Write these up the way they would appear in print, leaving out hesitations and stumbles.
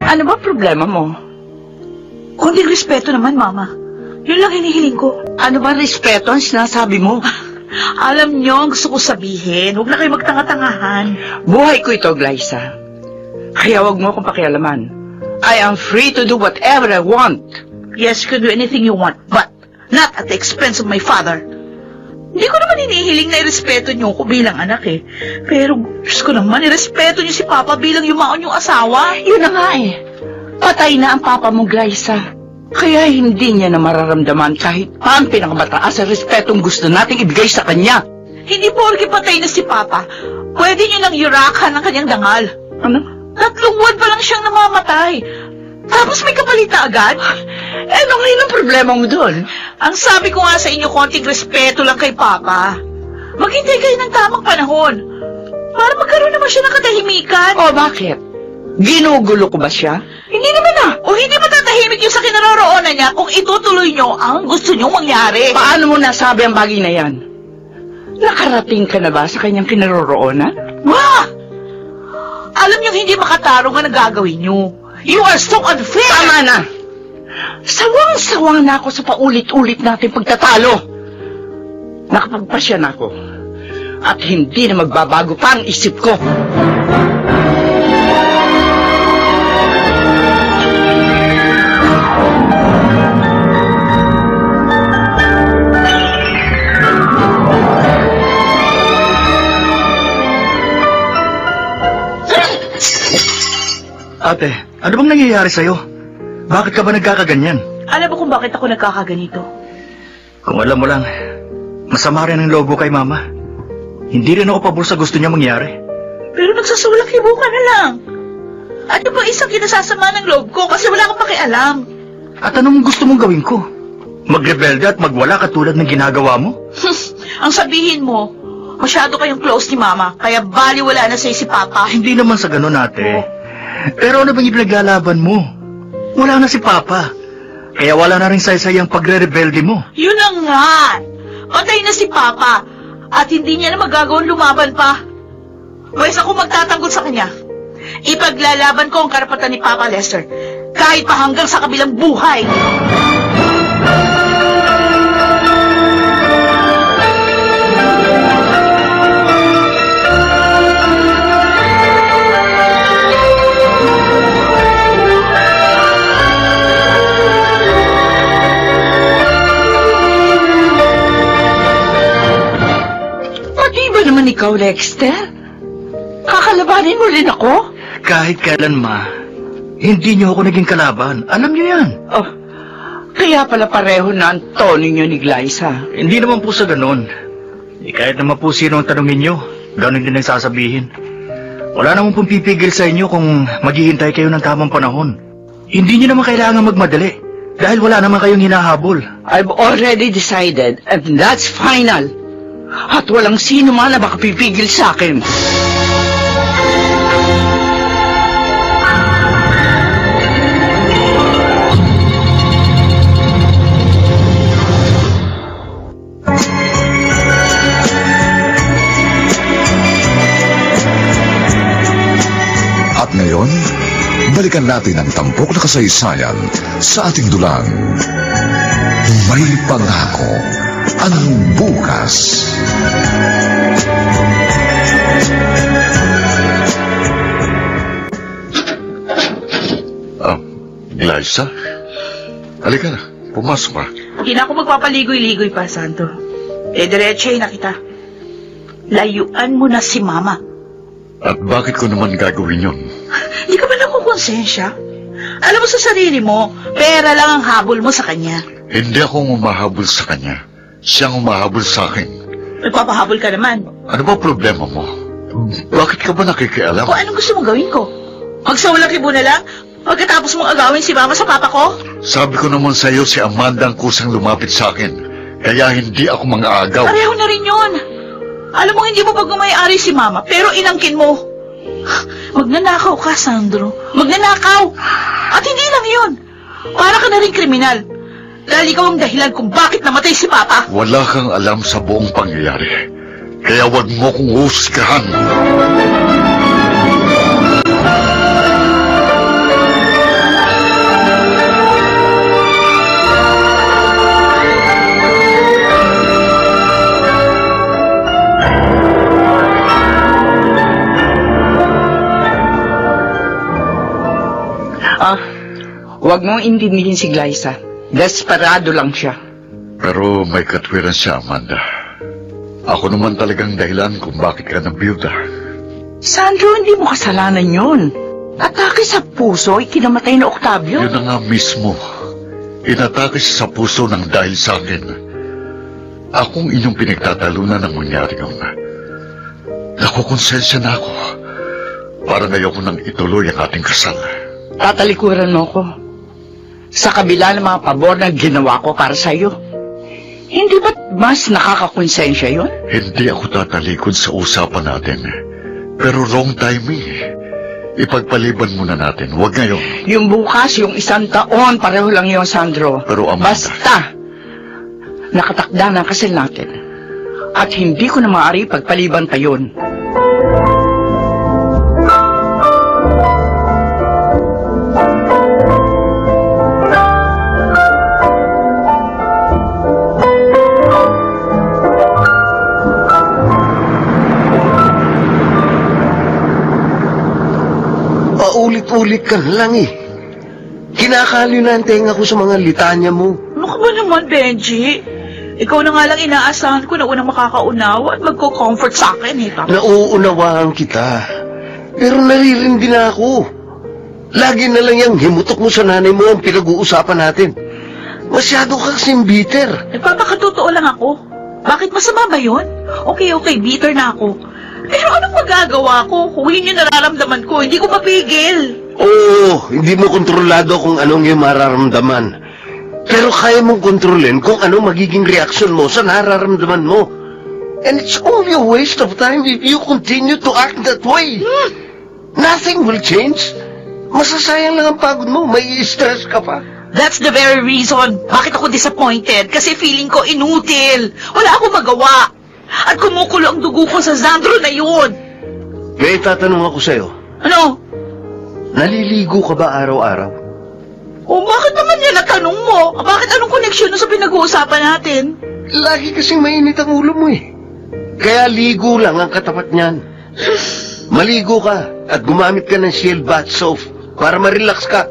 Ano ba problema mo? Kunting respeto naman, Mama. Yun lang hinihiling ko. Ano ba respeto ang sinasabi mo? Alam niyo ang gusto ko sabihin. Huwag na kayo magtanga-tangahan. Buhay ko ito, Glyza. Kaya wag mo akong pakialaman. I am free to do whatever I want. Yes, you can do anything you want, but not at the expense of my father. Hindi ko naman hinihiling na irespeto niyo ko bilang anak eh. Pero Diyos ko naman, irespeto niyo si Papa bilang yumaon yung asawa. Yun na nga eh. Patay na ang papa mo, Glyza. Kaya hindi niya na mararamdaman kahit pa ang pinakamataas sa respetong gusto nating ibigay sa kanya. Hindi porke patay na si Papa, pwede niyo nang yurakan ang kanyang dangal. Ano? 3 buwan pa lang siyang namamatay. Tapos may kapalita agad? Ano ngayon ang problema mo doon? Ang sabi ko nga sa inyo, konting respeto lang kay Papa. Maghintay kayo ng tamang panahon para magkaroon naman siya ng katahimikan. O bakit? Ginugulo ko ba siya? Hindi naman na. O hindi matatahimik yung sa kinaroroonan niya kung itutuloy niyo ang gusto niyong mangyari. Paano mo nasabi ang bagay na yan? Nakarating ka na ba sa kanyang kinaroroonan? Ma! Alam niyong hindi makatarong ang nagagawin niyo. You are so unfair! Tama na! Sawang-sawang na ako sa paulit-ulit natin pagtatalo. Nakapagpasya na ako. At hindi na magbabago pa ang isip ko. Ate, ano bang nangyayari sa'yo? Bakit ka ba nagkakaganyan? Alam mo kung bakit ako nagkakaganito? Kung alam mo lang, masama rin ang loob ko kay Mama. Hindi rin ako pabor sa gusto niya mangyari. Pero nagsasulak-hibo ka na lang. At yung pa isang kinasasama ng loob ko kasi wala kang pakialam. At anong gusto mong gawin ko? Magrebelde at magwala katulad ng ginagawa mo? Ang sabihin mo, masyado kayong close ni Mama, kaya baliwala na sa'yo si Papa. Hindi naman sa ganun, ate. Pero ano bang ipinaglalaban mo? Wala na si Papa. Kaya wala na rin saysay ang pagre-rebelde mo. Yun na nga. Patay na si Papa. At hindi niya na magagawang lumaban pa. Pwes ako magtatanggol sa kanya. Ipaglalaban ko ang karapatan ni Papa Lester. Kahit pa hanggang sa kabilang buhay. Naman ikaw, Lexter? Kakalabanin mo rin ako? Kahit kailan, Ma. Hindi niyo ako naging kalaban. Alam niyo yan. Oh, kaya pala pareho na ang tono niyo ni Glyza. Hindi naman po sa ganon. Kahit naman po sino ang tanongin niyo, ganon din ang sasabihin. Wala naman pong pipigil sa inyo kung maghihintay kayo ng tamang panahon. Hindi niyo naman kailangan magmadali. Dahil wala naman kayong hinahabol. I've already decided, and that's final. At walang sino man na makapipigil sa akin. At ngayon, balikan natin ang tampok na kasaysayan sa ating dulang. May pangako ang bukas. Glyza? Halika na, pumasok ka. Hindi na ako magpapaligoy-ligoy pa, Santo. Diretsahin na kita. Layuan mo na si Mama. At bakit ko naman gagawin yun? Hindi ka ba nakukonsensya? Alam mo sa sarili mo, pera lang ang habol mo sa kanya. Hindi ako umahabol sa kanya. Siyang umahabol sa akin. Nagpapahabol ka naman. Ano ba problema mo? Bakit ka ba nakikialam? Kung anong gusto mong gawin ko? Magsawalang-kibo na lang? Pagkatapos mong agawin si Mama sa Papa ko? Sabi ko naman sa iyo si Amanda ang kusang lumapit sa akin. Kaya hindi ako mang-aagaw. Pareho na rin yun. Alam mo, hindi mo pagmamayari si Mama, pero inangkin mo. Magnanakaw ka, Sandro. Magnanakaw. At hindi lang yun. Para ka na rin kriminal. Dahil ikaw ang dahilan kung bakit namatay si Papa. Wala kang alam sa buong pangyayari. Kaya wag mo kong husgahan. Huwag mong intindihin si Glyza. Desperado lang siya. Pero may katwiran siya, Amanda. Ako naman talagang dahilan kung bakit ka nabiyuda. Sandro, hindi mo kasalanan yun. Atake sa puso, ikinamatay na Octavio. Yun na nga mismo. Inatake siya sa puso ng dahil sa akin. Akong inyong pinagtatalunan ng mangyari yun. Nakukonsensya na ako. Parang ayoko nang ituloy ang ating kasal. Tatalikuran mo ko. Sa kabila ng mga pabor na ginawa ko para sa'yo. Hindi ba't mas nakakakonsensya yun? Hindi ako tatalikod sa usapan natin. Pero wrong timing. Ipagpaliban muna natin. Huwag ngayon. Yung bukas, yung 1 taon, pareho lang yun, Sandro. Pero Amanda... Basta, nakatakda na ang kasal natin. At hindi ko na maaari pagpaliban pa yun. Paulit-ulit ka lang eh. Kinakaliw na ang tenga ko sa mga litanya mo. Ano ka ba naman, Benji? Ikaw na nga lang inaasahan ko na unang makakaunawa at magko-comfort sa akin eh. Nauunawaan kita. Pero naririndi na ako. Lagi na lang yung himutok mo sa nanay mo ang pinag-uusapan natin. Masyado ka kasing bitter. Nagpapakatotoo lang ako. Bakit masama ba yun? Okay, bitter na ako. Pero anong magagawa ko kung yun yung nararamdaman ko? Hindi ko mapigil. Oo, hindi mo kontrolado kung anong yung mararamdaman. Pero kaya mong kontrolin kung ano magiging reaksyon mo sa nararamdaman mo. And it's only a waste of time if you continue to act that way. Nothing will change. Masasayang lang ang pagod mo, may stress ka pa. That's the very reason bakit ako disappointed. Kasi feeling ko inutil. Wala akong magawa. At kumukulo ang dugo ko sa Sandro na yun. May tatanong ako sa'yo. Ano? Naliligo ka ba araw-araw? O bakit naman yan natanong mo? Bakit anong connection sa pinag-uusapan natin? Lagi kasing mainit ang ulo mo eh. Kaya ligo lang ang katapat niyan. Maligo ka at gumamit ka ng Shield Bath Soap para ma-relax ka.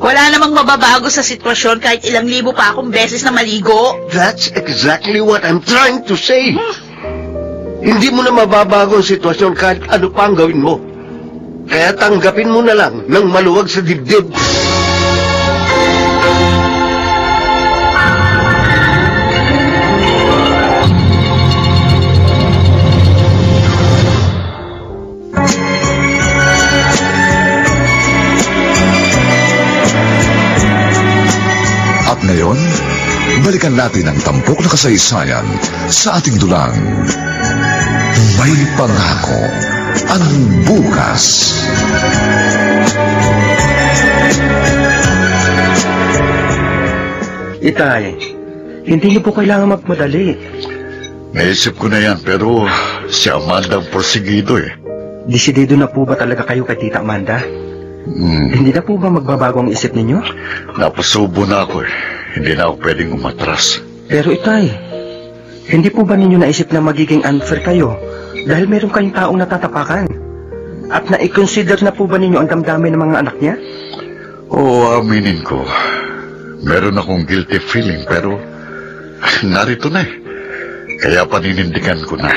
Wala namang mababago sa sitwasyon kahit ilang libo pa akong beses na maligo. That's exactly what I'm trying to say. Hindi mo na mababago ang sitwasyon kahit ano pa ang gawin mo. Kaya tanggapin mo na lang ng maluwag sa dibdib. Ngayon, balikan natin ang tampok na kasaysayan sa ating dulang. May pangako ang bukas. Itay, hindi niyo po kailangan magmadali. Naisip ko na yan, pero si Amanda ang porsigido eh. Desidido na po ba talaga kayo kay Tita Amanda? Hindi na po ba magbabago ang isip ninyo? Napasubo na ako eh. Hindi na ako pwedeng umatras. Pero Itay, hindi po ba ninyo naisip na magiging unfair kayo dahil meron kayong taong natatapakan? At na-consider na po ba ninyo ang damdamin ng mga anak niya? Oo, aminin ko. Meron akong guilty feeling pero narito na eh. Kaya paninindigan ko na.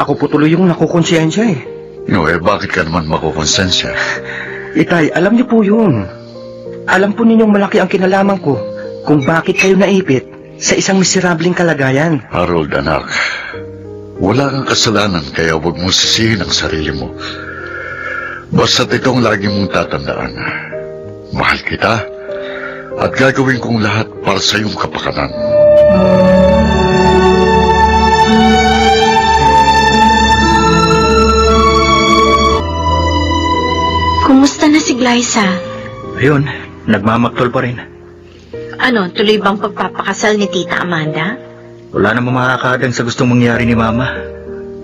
Ako po tuloy yung nakukonsensya eh. No, bakit ka naman makukonsensya? Itay, alam niyo po yun. Alam po ninyong malaki ang kinalaman ko kung bakit kayo naipit sa isang miserableng kalagayan. Harold, anak, wala kang kasalanan kaya huwag mo sisihin ang sarili mo. Basta't itong lagi mong tatandaan. Mahal kita at gagawin kong lahat para sa iyong kapakanan. Kumusta na si Glyza? Ayun, nagmamaktol pa rin. Ano, tuloy bang pagpapakasal ni Tita Amanda? Wala namang makakadang sa gustong mangyari ni Mama.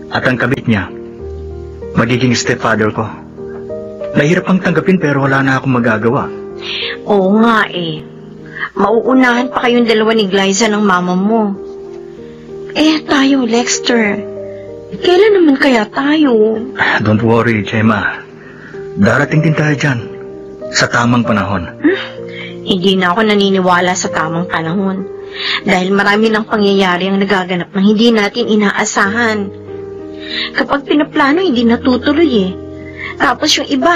At ang kabit niya, magiging stepfather ko. Mahirap ang tanggapin pero wala na akong magagawa. Oo nga eh. Mauunahan pa kayong dalawa ni Glyza ng mama mo. Tayo, Lexter. Kailan naman kaya tayo? Don't worry, Gemma. Darating din tayo dyan. sa tamang panahon. Hindi na ako naniniwala sa tamang panahon. Dahil marami ng pangyayari ang nagaganap na hindi natin inaasahan. Kapag pinaplano, hindi natutuloy eh. Tapos yung iba,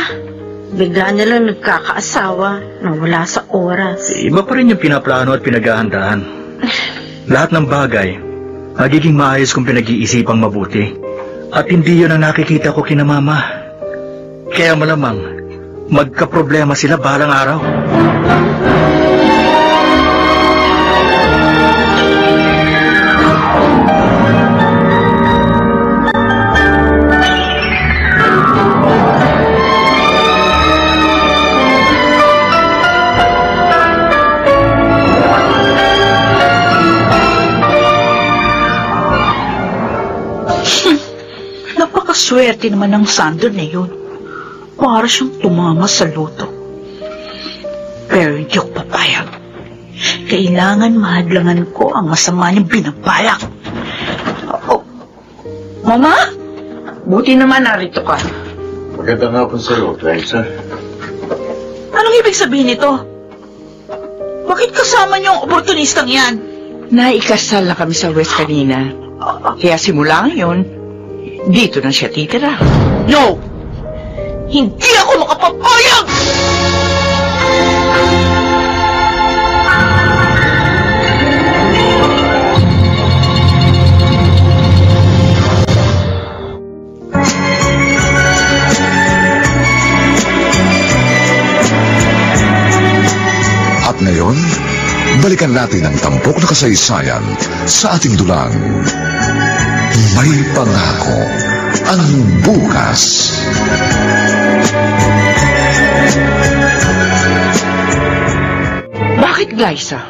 bigla na lang nagkakaasawa nang wala sa oras. Iba pa rin yung pinaplano at pinaghahandaan. Lahat ng bagay, magiging maayos kung pinag-iisipang mabuti. At hindi yun ang nakikita ko kina Mama. Kaya malamang, magkaproblema sila balang araw. Napakaswerte naman ng Sandro na yun. Para siyang tumama sa loto. Pero hindi ako papayag. Kailangan mahadlangan ko ang masama niyang binabalak. Oh. Mama? Buti naman narito ka. Magandang hapon sa'yo, Glyza. Anong ibig sabihin nito? Bakit kasama niyo ang oportunistang yan? Naikasal na kami sa West kanina. Kaya simula ngayon, dito na siya titira. No! Hindi ako makapapayag! At ngayon, balikan natin ang tampok na kasaysayan sa ating dulang. May pangako ang bukas. Bakit, Glyza?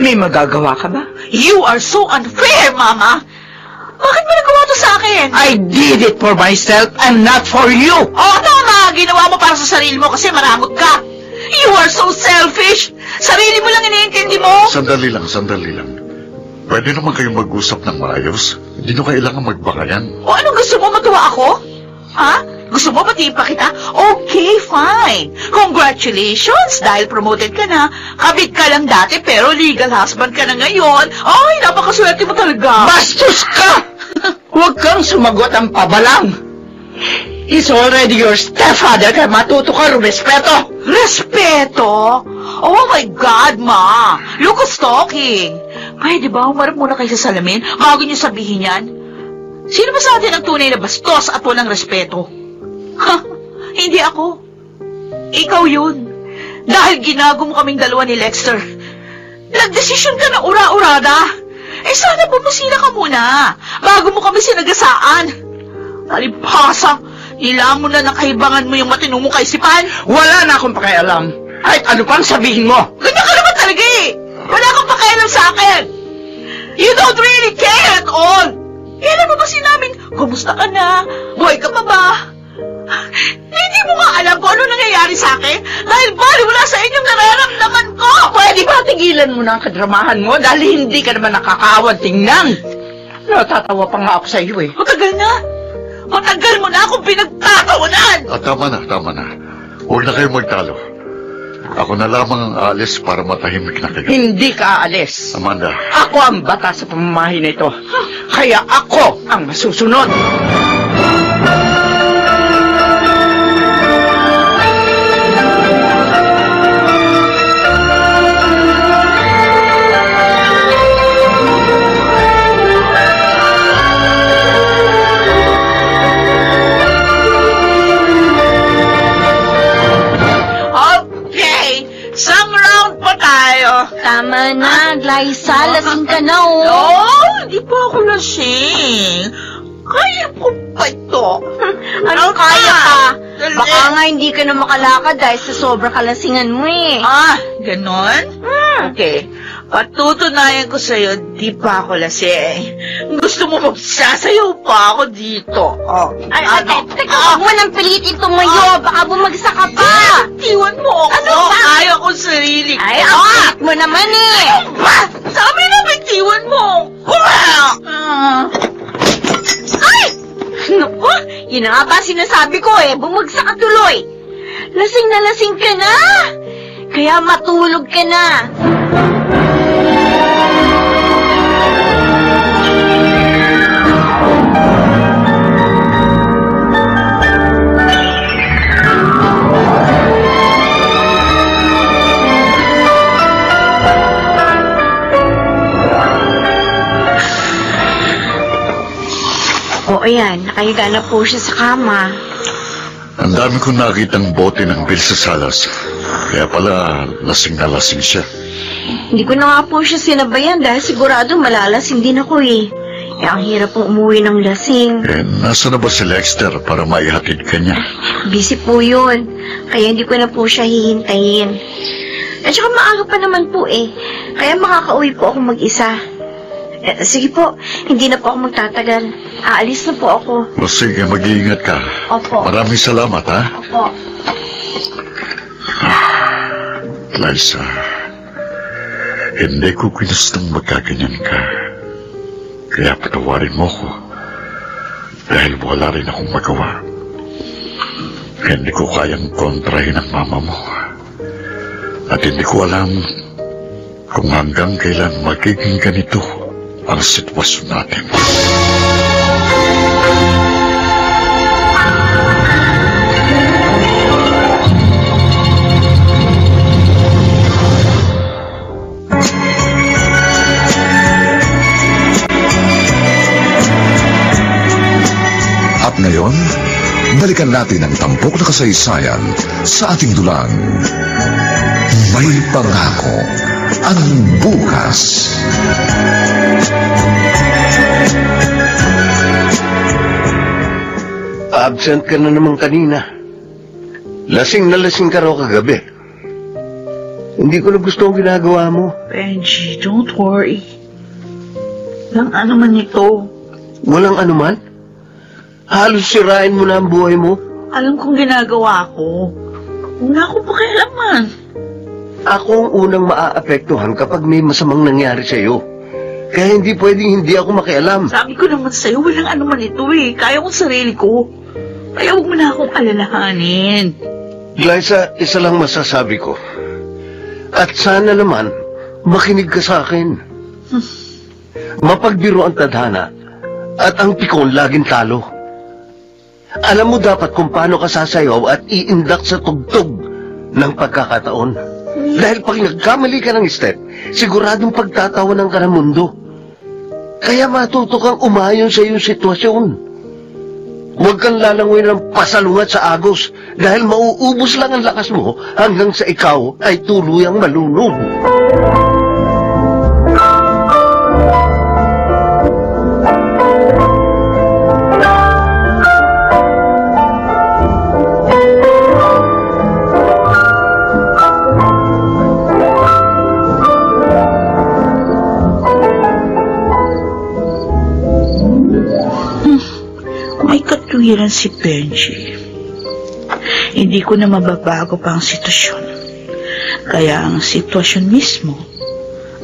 May magagawa ka ba? You are so unfair, Mama! Bakit mo nagawa to sa akin? I did it for myself and not for you! Oo, tama! Ginawa mo para sa sarili mo kasi maramot ka! You are so selfish! Sarili mo lang iniintindi mo! Sandali lang. Pwede naman kayong mag-usap ng maayos. Hindi nyo kailangan magbakayan. O anong gusto mo? Matuwa ako? Ha? Gusto mo pati pa kita? Okay, fine. Congratulations! Dahil promoted ka na. Kabit ka lang dati pero legal husband ka na ngayon. Ay, napakaswerte mo talaga. Bastos ka! Huwag kang sumagot ang pabalang. He's already your stepfather kaya matuto ka rumespeto. Respeto? Oh my God, Ma! Look who's talking. Pwede ba humarap muna kayo sa salamin bago niyo sabihin yan? Sino ba sa atin ang tunay na bastos at walang respeto? Ha? Hindi ako. Ikaw yun. Dahil ginago mo kaming dalawa ni Lexter. Nagdesisyon ka na ura-urada. Eh sana pumusila ka muna bago mo kami sinagasaan. Talipasa, nilamon na ng kahibangan mo yung matinong mong kaisipan. Wala na akong pakialam. Kahit ano pang sabihin mo. Ganyan ka naman talaga eh. Wala kang pakialam sa akin. You don't really care at all. Kailan mo ba sinabing, kumusta ka na? Buhay ka pa ba? Hindi mo nga alam kung ano nangyayari sa akin dahil baliwala sa inyong nararamdaman ko. Pwede ba tigilan mo na ang kadramahan mo dahil hindi ka naman nakakaawad tingnan? Natatawa pa nga ako sa iyo eh. Matagal na. Matagal mo na akong pinagtatawanan. Tama na. Huwag na kayong magtalo. Ako na lamang ang aalis para matahimik na kayo. Hindi ka aalis. Amanda. Ako ang bata sa pamamahay na ito. Kaya ako ang masusunod. Tama na, Glyza. Lasing ka na, oh. No, hindi pa ako lasing. Kaya ko pa ito. Anong kaya ka? Baka nga hindi ka na makalakad dahil sa sobra kalasingan mo eh. Ah, ganon? Okay. Patutunayan ko sa'yo, di pa ako lasing. Gusto mo magsasayaw pa ako dito. Oh. Ay, teka, huwag mo nang pilitin tumayo. Baka bumagsak ka pa. Tiwan mo ako. Ano ba? Ayaw ko sarili ko. Ay, ang pilit mo naman eh. Ba? Sabi na bitiwan mo. Ay! Naku, yun na nga ba sinasabi ko eh. Bumagsak ka tuloy. lasing ka na! Kaya matulog ka na! O ayan, nakahiga na po siya sa kama. Ang dami kong nakitang bote ng Bill sa salas. Kaya pala, lasing na lasing siya. Hindi ko na nga po siya sinabayan dahil sigurado malalasing din ako eh. Ang hirap pong umuwi ng lasing. Nasa na ba si Lexter para maihatid ka niya? Busy po yun. Kaya hindi ko na po siya hihintayin. At saka maaga pa naman po eh. Kaya makakauwi po ako mag-isa. Sige po, hindi na po ako magtatagal. Aalis na po ako. O sige, mag-iingat ka. Opo. Maraming salamat, ha? Opo. Liza, hindi ko kinustang magkaganyan ka. Kaya patawarin mo ko. Dahil wala rin akong magawa. Hindi ko kayang kontrahin ang mama mo. At hindi ko alam kung hanggang kailan magiging ganito ang sitwasyon natin. At ngayon, balikan natin ang tampok na kasaysayan sa ating dulang. May pangako ang bukas. Absent ka na naman kanina. Lasing na lasing ka raw kagabi. Hindi ko na gusto ang ginagawa mo. Benji, don't worry. Walang ano man ito. Walang anuman? Halos sirain mo na ang buhay mo. Alam kong ginagawa ko. Wala akong pakialaman. Ako ang unang maaapektuhan kapag may masamang nangyari sa'yo. Kaya hindi pwedeng hindi ako makialam. Sabi ko naman sa'yo, walang ano man ito eh. Kaya kong sarili ko. Kaya huwag mo na akong alalahanin. Liza, isa lang masasabi ko. At sana naman, makinig ka sa akin. Mapagbiro ang tadhana at ang pikon laging talo. Alam mo dapat kung paano ka sasayaw at iindak sa tugtog ng pagkakataon. Dahil pag nagkamali ka ng step, siguradong pagtatawanan ka ng mundo. Kaya matuto kang umayon sa iyong sitwasyon. Huwag kang lalangoy ng pasalungat sa agos dahil mauubos lang ang lakas mo hanggang sa ikaw ay tuluyang malunod. Katuwiran si Benji. Hindi ko na mababago pa ang sitwasyon. Kaya ang sitwasyon mismo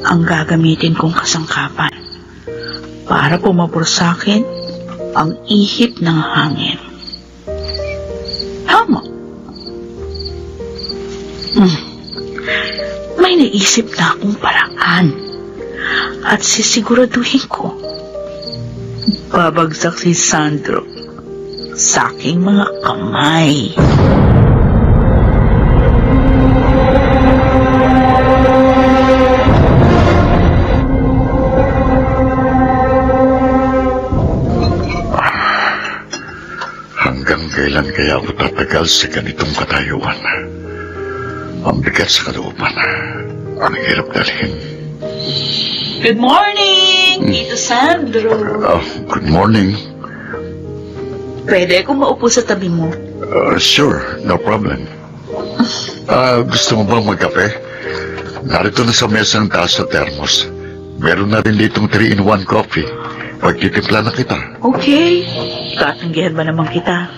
ang gagamitin kong kasangkapan para pumabor sa akin ang ihip ng hangin. Tama. May naisip na akong paraan at sisiguraduhin ko babagsak si Sandro sa aking mga kamay. Hanggang kailan kaya ako tatagal sa ganitong katayuan? Ang bigat sa kalooban. Ang hirap dalhin. Good morning, Tito Sandro. Good morning. Pwede akong maupo sa tabi mo? Sure, no problem. Gusto mo bang magkape? Narito na sa mesa ang taas sa thermos. Meron na rin ditong 3-in-1 coffee. Pagtitimpla na kita. Okay. Tatanggihan ba naman kita?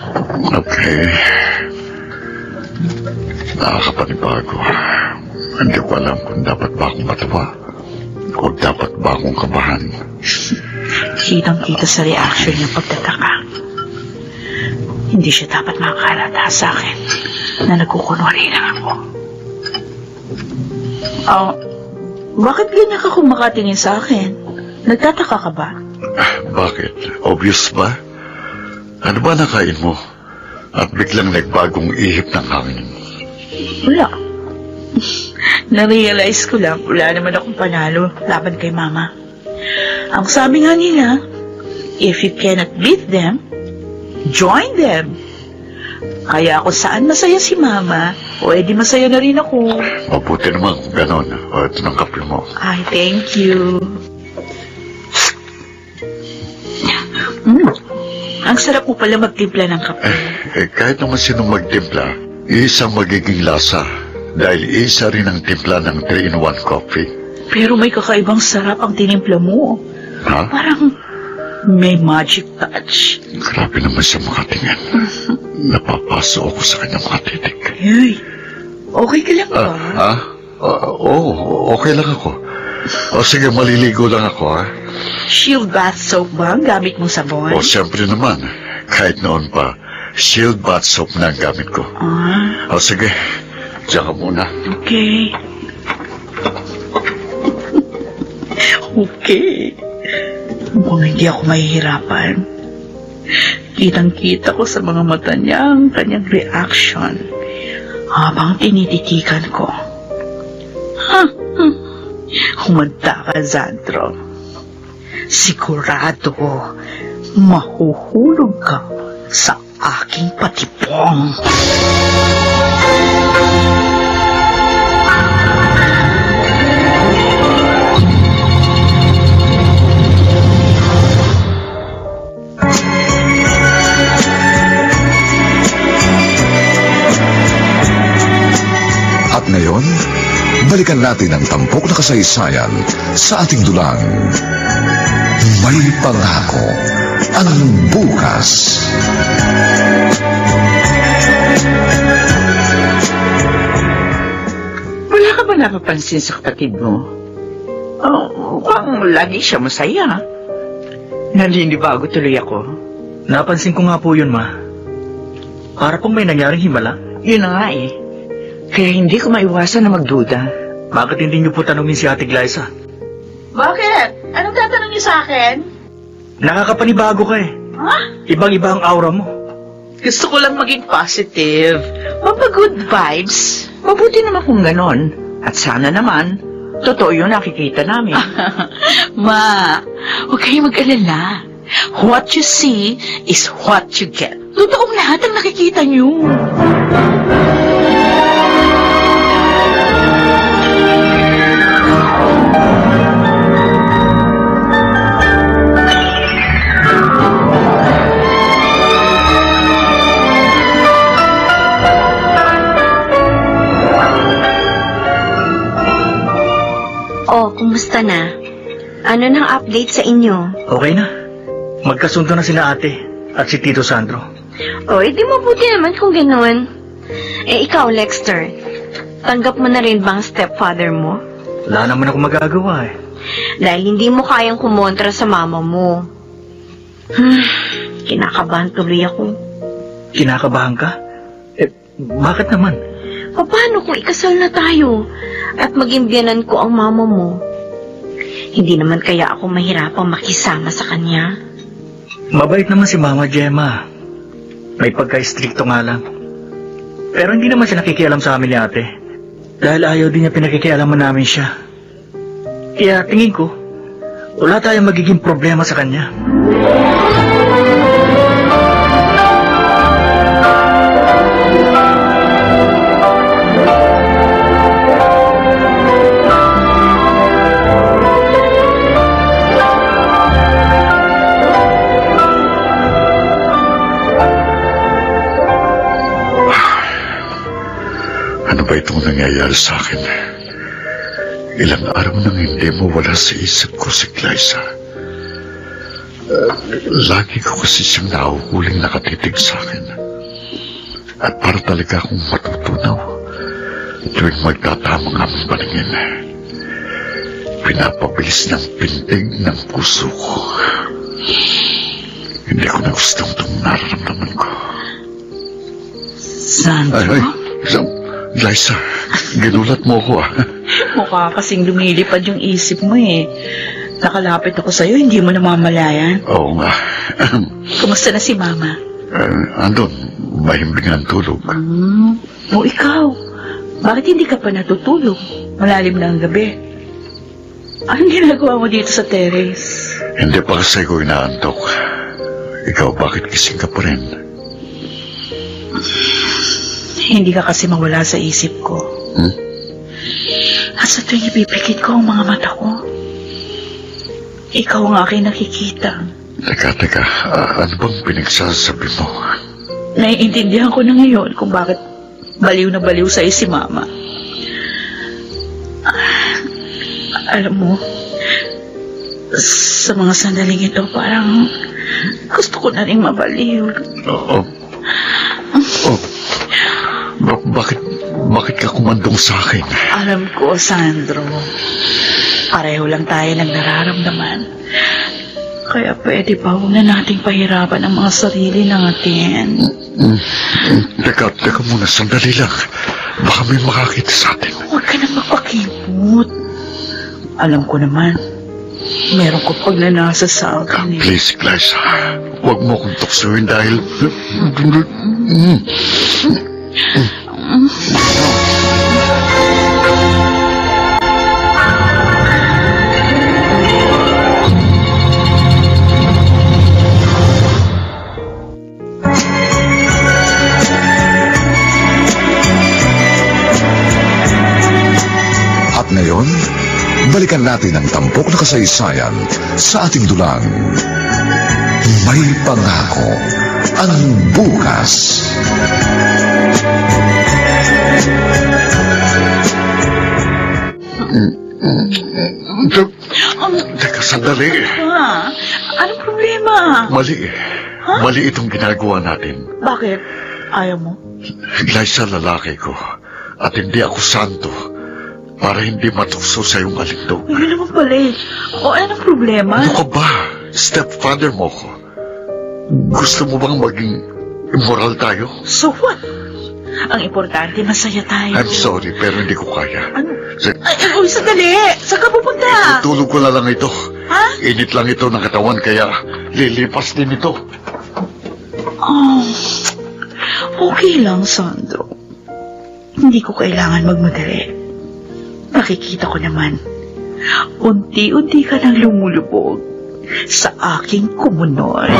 Okay. Nakakapanibago. Hindi ko alam kung dapat ba akong matawa o dapat ba akong kabahan. Kitang-kita sa reaction niya pagtataka. Hindi siya dapat makakalata sa akin. na nagkukunwari lang ako. Bakit ganyan ka kung makatingin sa akin? Nagtataka ka ba? Bakit? Obvious ba? Ano ba nakain mo? At biglang nagbagong ihip ng hangin. Wala. Na-realize ko lang, wala naman akong panalo laban kay Mama. Ang sabi nga nila, if you cannot beat them, join them. Kaya kung saan masaya si Mama, o edi masaya na rin ako. Mabuti naman kung ganon. O, ito ng kape mo. Ay, thank you. Ang sarap mo pala magtimpla ng kape. Kahit naman sinong magtimpla, isang magiging lasa. Dahil isa rin ang timpla ng 3-in-1 coffee. Pero may kakaibang sarap ang tinimpla mo. Ha? Parang may magic touch. Grabe naman siya makatingin. Napapaso ako sa kanyang mga titik. Hey, okay ka lang ba? Oo, okay lang ako. O sige, maliligo lang ako, ha? Shield bath soap ba ang gamit mong sabon? O, siyempre naman. Kahit noon pa, Shield bath soap na ang gamit ko. O sige, diyan ka muna. Okay. Okay. Mukhang hindi ako mahihirapan. Kitang-kita ko sa mga mata niya ang kanyang reaction habang tinititikan ko. Humanda ka, Sandro. Sigurado mahuhulog ka sa aking patibong. At ngayon, balikan natin ang tampok na kasaysayan sa ating dulang. May pangako ang bukas. Wala ka ba napapansin sa kapatid mo? Mukhang lagi siya masaya. Naninibago tuloy ako. Napansin ko nga po yun, Ma. Para pong may nangyaring himala. Yun na nga eh. Kaya hindi ko maiwasan na magduda. Bakit hindi niyo po tanungin si Ate Glyza? Bakit? Anong tatanong niyo sa akin? Nakakapanibago ka eh. Ha? Ibang-iba ang aura mo. Gusto ko lang maging positive. Good vibes. Mabuti naman kung ganon. At sana naman, totoo yung nakikita namin. Ma, huwag kayong mag-alala. What you see is what you get. Totoong lahat ang nakikita niyo. Kumusta na? Ano nang update sa inyo? Okay na. Magkasundo na sila ate at si Tito Sandro. Di mabuti naman kung gano'n. Ikaw, Lexter, tanggap mo na rin bang stepfather mo? Wala naman ako magagawa eh. Dahil hindi mo kayang kumontra sa mama mo. Kinakabahan tuloy ako. Kinakabahan ka? Bakit naman? Paano kung ikasal na tayo at maging biyanan ko ang mama mo? Hindi naman kaya ako mahirapang makisama sa kanya. Mabait naman si Mama Gemma. May pagka-stricto nga lang. Pero hindi naman siya nakikialam sa amin ni ate. Dahil ayaw din niya pinakikialaman namin siya. Kaya tingin ko, wala tayong magiging problema sa kanya. Ano ba itong nangyayari sa akin? Ilang araw nang hindi mo wala sa isip ko si Glyza. Lagi ko kasi siyang nahuhuling nakatitig sa akin. At para talaga akong matutunaw tuwing magtatamang aming paningin. Pinapabilis ng pintig ng puso ko. Hindi ko na gustong itong nararamdaman ko. Sandro? Liza, ginulat mo ko Mukha kasing lumilipad yung isip mo eh. Nakalapit ako sa'yo, hindi mo namamalayan. Oo nga. Kumusta na si Mama? Andun, mahimbing ang tulog. O ikaw, bakit hindi ka pa natutulog? Malalim na ang gabi. Anong ginagawa mo dito sa terrace? Hindi pa kasi ko inaantok. Ikaw, bakit gising ka pa rin? Hindi ka kasi mawala sa isip ko. At sa tuwing ipipikit ko ang mga mata ko, ikaw ang aking nakikita. Teka, ano bang pinagsasabi mo? Naiintindihan ko na ngayon kung bakit baliw na baliw sa'yo si Mama. Alam mo, sa mga sandaling ito, parang gusto ko na rin mabaliw. Bakit ka kumandong sa akin? Alam ko, Sandro. Pareho lang tayo ng nararamdaman. Kaya pwede ba huwag na nating pahirapan ang mga sarili natin? Teka muna, sandali lang. Baka may makakita sa atin. Huwag ka na magpakipot. Alam ko naman, meron ko pagnanasa sa akin. Please, Liza, huwag mo kong tuksuin dahil... At ngayon, balikan natin ang tampok na kasaysayan sa ating dulang. May pangako ang bukas. Teka, sandali. Anong problema? Mali itong ginagawa natin. Bakit? Ayaw mo? Liza, lalaki ko. At hindi ako santo. Para hindi matukso sa iyong alindog. Yun naman pala eh. O anong problema? Ano ka ba? Stepfather mo ko. Gusto mo bang maging immoral tayo? So what? Ang importante, masaya tayo. I'm sorry, pero hindi ko kaya. Ano? Ay, sandali! Saan ka pupunta? Tulog ko na lang ito. Ha? Init lang ito ng katawan, kaya lilipas din ito. Oh, okay lang, Sandro. Hindi ko kailangan magmadali. Nakikita ko naman, unti-unti ka nang lumulubog sa aking kumunol.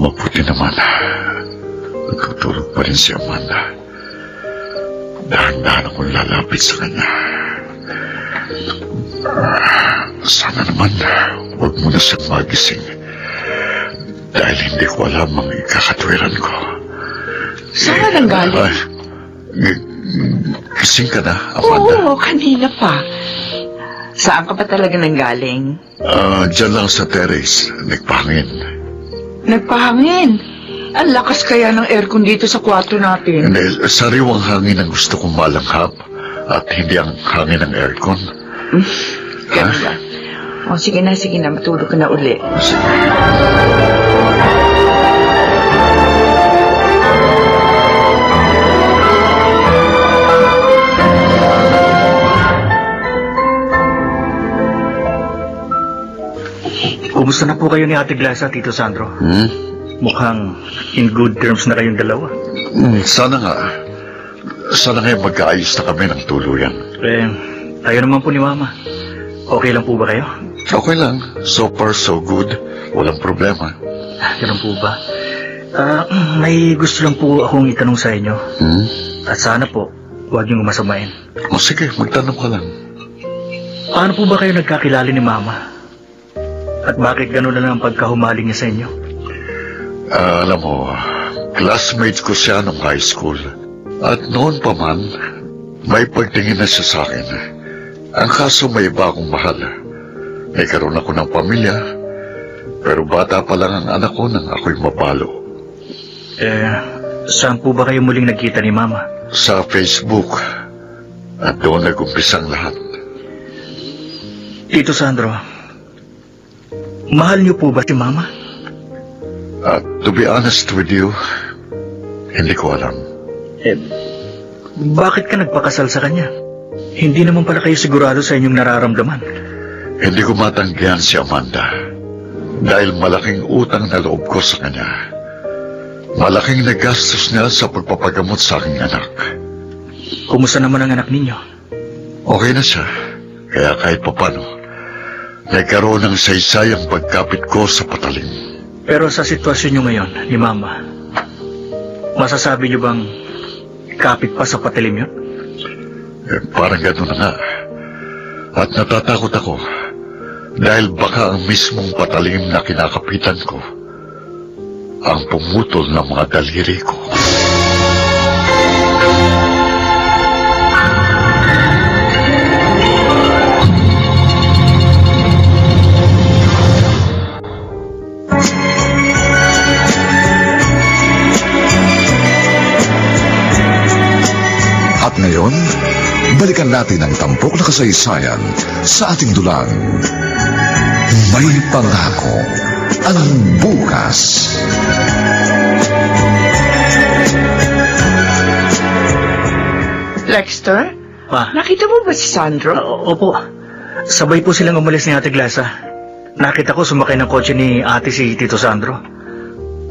Mabuti naman. Nagtutulog pa rin si Amanda. Dahan-dahan akong lalapit sa kanya. Sana naman, huwag mo na siyang magising. Dahil hindi ko alam ang ikakatwiran ko. Saan ka nang galing? Gising ka na, Amanda? Oo, kanina pa. Saan ka pa talaga nang galing? Diyan lang sa terrace. Nagpahangin. Nagpahangin. Ang lakas kaya ng aircon dito sa kwarto natin. Hindi, sariwang hangin ang gusto kong malanghap at hindi ang hangin ng aircon. Ganun ba? O, sige na, matulog ka na uli. Sige. Kumusta na po kayo ni Ate Glaza, Tito Sandro? Mukhang in good terms na kayong dalawa. Sana nga. Sana nga magkaayos na kami ng tuluyan. Tayo naman po ni Mama. Okay lang po ba kayo? Okay lang. So far, so good. Walang problema. Ganun po ba? May gusto lang po akong itanong sa inyo. At sana po, huwag niyong masamain. O sige, magtanong ka lang. Paano po ba kayo nagkakilala ni Mama? At bakit gano'n na lang ang pagkahumaling niya sa inyo? Alam mo, classmates ko siya nung high school. At noon pa man, may pagtingin na siya sa akin. Ang kaso may iba akong mahal. May karoon ako ng pamilya, pero bata pa lang ang anak ko nang ako'y mapalo. Saan po ba kayo muling nagkita ni Mama? Sa Facebook. At doon nag-umpisang lahat. Tito Sandro, mahal niyo po ba si Mama? To be honest with you, hindi ko alam. Bakit ka nagpakasal sa kanya? Hindi naman pala kayo sigurado sa inyong nararamdaman. Hindi ko matanggihan si Amanda. Dahil malaking utang na loob ko sa kanya. Malaking nagastos niya sa pagpapagamot sa aking anak. Kumusta naman ang anak ninyo? Okay na siya. Kaya kahit papano, nagkaroon ng saysayang pagkapit ko sa patalim. Pero sa sitwasyon nyo ngayon, ni Mama, masasabi nyo bang kapit pa sa patalim yun? Parang gano'n na nga. At natatakot ako dahil baka ang mismong patalim na kinakapitan ko ang pumutol ng mga daliri ko. At ngayon, balikan natin ang tampok na kasaysayan sa ating dulang. May pangako ang bukas. Lexter, Pa? nakita mo ba si Sandro? Opo. Sabay po silang umalis ni Ate Glasa. Nakita ko sumakay ng kotse ni Ate si Tito Sandro.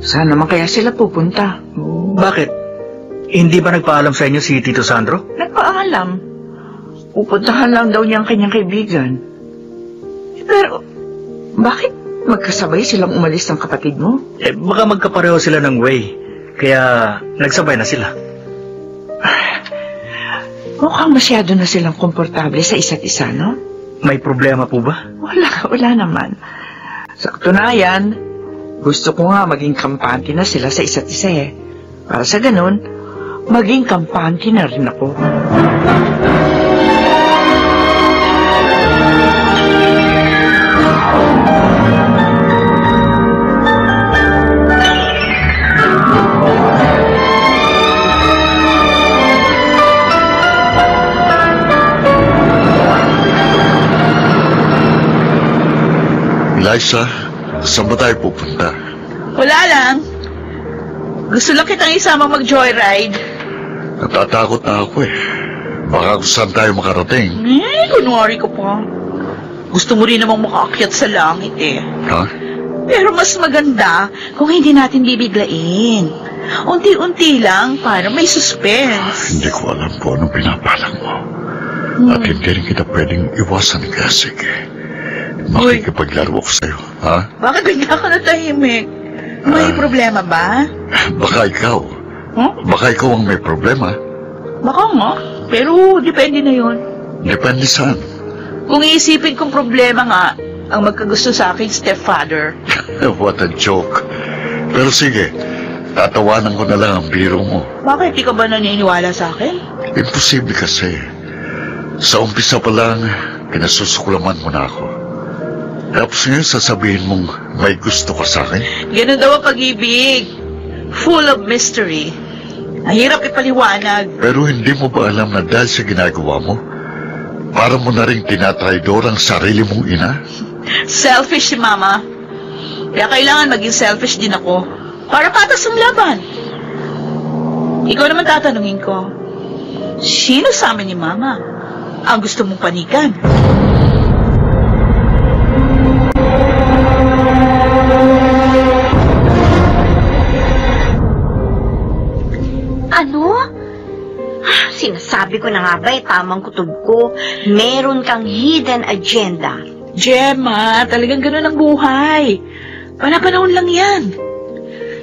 Saan naman kaya sila pupunta? Bakit? Hindi ba nagpaalam sa inyo si Tito Sandro? Nagpaalam. Pupuntahan lang daw niya ang kanyang kaibigan. Pero, bakit magkasabay silang umalis ng kapatid mo? Baka magkapareho sila ng way. Kaya nagsabay na sila. Mukhang masyado na silang komportable sa isa't isa, no? May problema po ba? Wala naman. Sa katunayan, gusto ko nga maging kampante na sila sa isa't isa eh. Para sa ganun, maging kampante na rin ako. Liza, saan ba tayo pupunta? Wala lang. Gusto lang kitang isama mag-joyride. Natatakot na ako eh. Baka kung saan tayo makarating. Kunwari ko pa. Gusto mo rin namang makaakyat sa langit eh. Ha? Pero mas maganda kung hindi natin bibiglain. Unti-unti lang para may suspense. Hindi ko alam kung anong pinapalang mo. At hindi rin kita pwedeng iwasan kasi makikipaglaro ako sa'yo, ha? Bakit bigla ka natahimik? May problema ba? Baka ikaw. Baka ikaw ang may problema. Baka nga. Pero depende na yon. Depende saan? Kung iisipin kong problema nga, ang magkagusto sa aking stepfather. What a joke. Pero sige, tatawanan ko na lang ang biro mo. Bakit di ka ba naniniwala sa akin? Imposible kasi. Sa umpisa pa lang, pinasusuklaman mo na ako. Tapos ngayon sasabihin mong may gusto ka sa akin? Ganun daw ang pag-ibig. Full of mystery. Ang hirap ipaliwanag. Pero hindi mo ba alam na dahil sa ginagawa mo, para mo na rin tinatraidor ang sarili mong ina? Selfish si Mama. Kaya kailangan maging selfish din ako. Para patas ang laban. Ikaw naman tatanungin ko, sino sa amin ni Mama ang gusto mong panikan? Ano? Sinasabi ko na nga ba, tamang kutob ko, meron kang hidden agenda. Gemma, talagang ganun ang buhay. Panapanahon lang yan.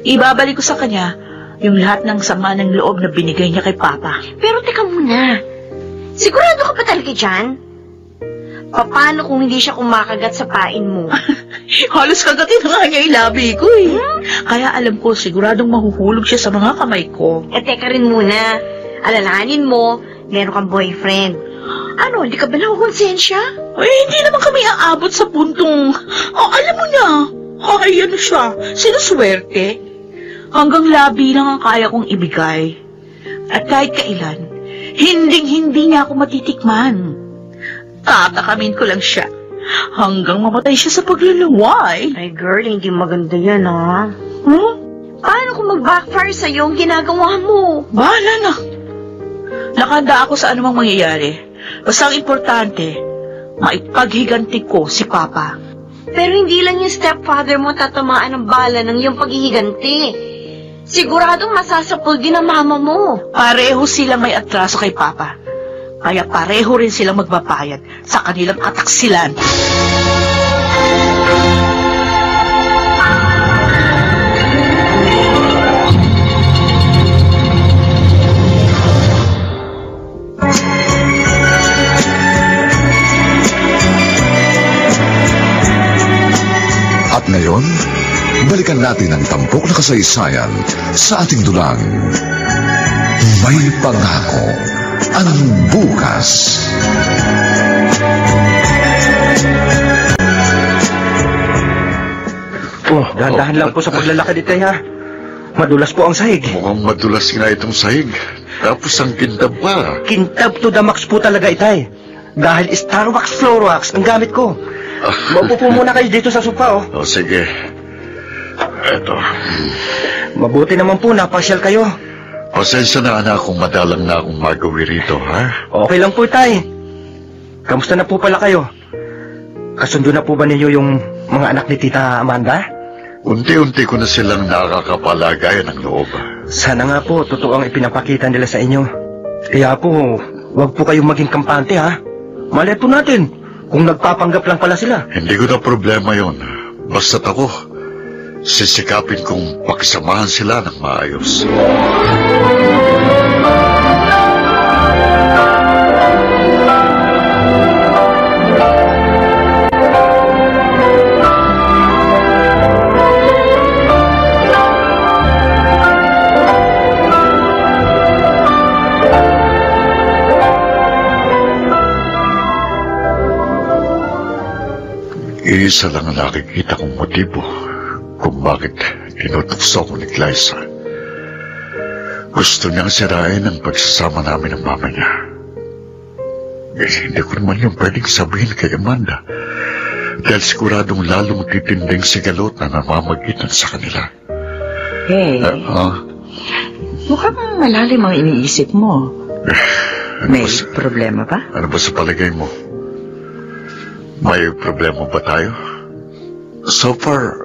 Ibabalik ko sa kanya yung lahat ng sama ng loob na binigay niya kay Papa. Pero teka muna, sigurado ka pa talaga dyan? Paano kung hindi siya kumakagat sa pain mo? Halos kagatin na nga niya ilabi ko eh. Kaya alam ko, siguradong mahuhulog siya sa mga kamay ko. Teka rin muna, alalahanin mo, meron kang boyfriend. Ano, hindi ka ba nakukonsensya? Ay, hindi naman kami aabot sa puntong, alam mo na, ay, ano siya, sinuswerte. Hanggang labi lang ang kaya kong ibigay. At kahit kailan, hinding-hindi niya ako matitikman. Tatakamin ko lang siya hanggang mamatay siya sa paglalaway. Ay, girl, hindi maganda yan, ha? Paano kung mag-backfire sa'yo ang ginagawa mo? Bahala na. Nakahanda ako sa anumang mangyayari. Basta ang importante, maipaghiganti ko si Papa. Pero hindi lang yung stepfather mo tatamaan ng bala ng iyong paghihiganti. Siguradong masasapul din ang mama mo. Pareho silang may atraso kay Papa. Kaya pareho rin silang magbabayad sa kanilang kataksilan. At ngayon, balikan natin ang tampok na kasaysayan sa ating dulang. May pangako ang bukas. Dahan-dahan lang po sa paglalakad ito, ha? Madulas po ang sahig. Mukhang madulas nga itong sahig. Tapos ang kintab pa. Kintab to the max po talaga, itay. Dahil Starwax Floorwax ang gamit ko. Maupo po muna kayo dito sa sopa, O sige. Eto. Mabuti naman po, napasyal kayo. Pasensya na anak kung madalang na akong magawi rito, ha? Okay lang po, tay. Kamusta na po pala kayo? Kasundo na po ba ninyo yung mga anak ni Tita Amanda? Unti-unti ko na silang nakakapalagayan ng loob. Sana nga po, totoo ang ipinapakita nila sa inyo. Kaya po, huwag po kayong maging kampante, ha? Malay po natin kung nagpapanggap lang pala sila. Hindi ko na problema yon. Basta't ako, sisikapin kong pakisamahan sila ng maayos. Isa lang ang nakikita kong motibo kung bakit tinutukso ko ni Glyza. Gusto niyang sirain ang pagsasama namin ng mama niya. Hindi ko naman yung pwedeng sabihin kay Amanda dahil siguradong lalong titinding sigalot na namamagitan sa kanila. Hey, mukhang malalim ang iniisip mo. May problema ba? Ano ba sa palagay mo? May problema ba tayo? So far,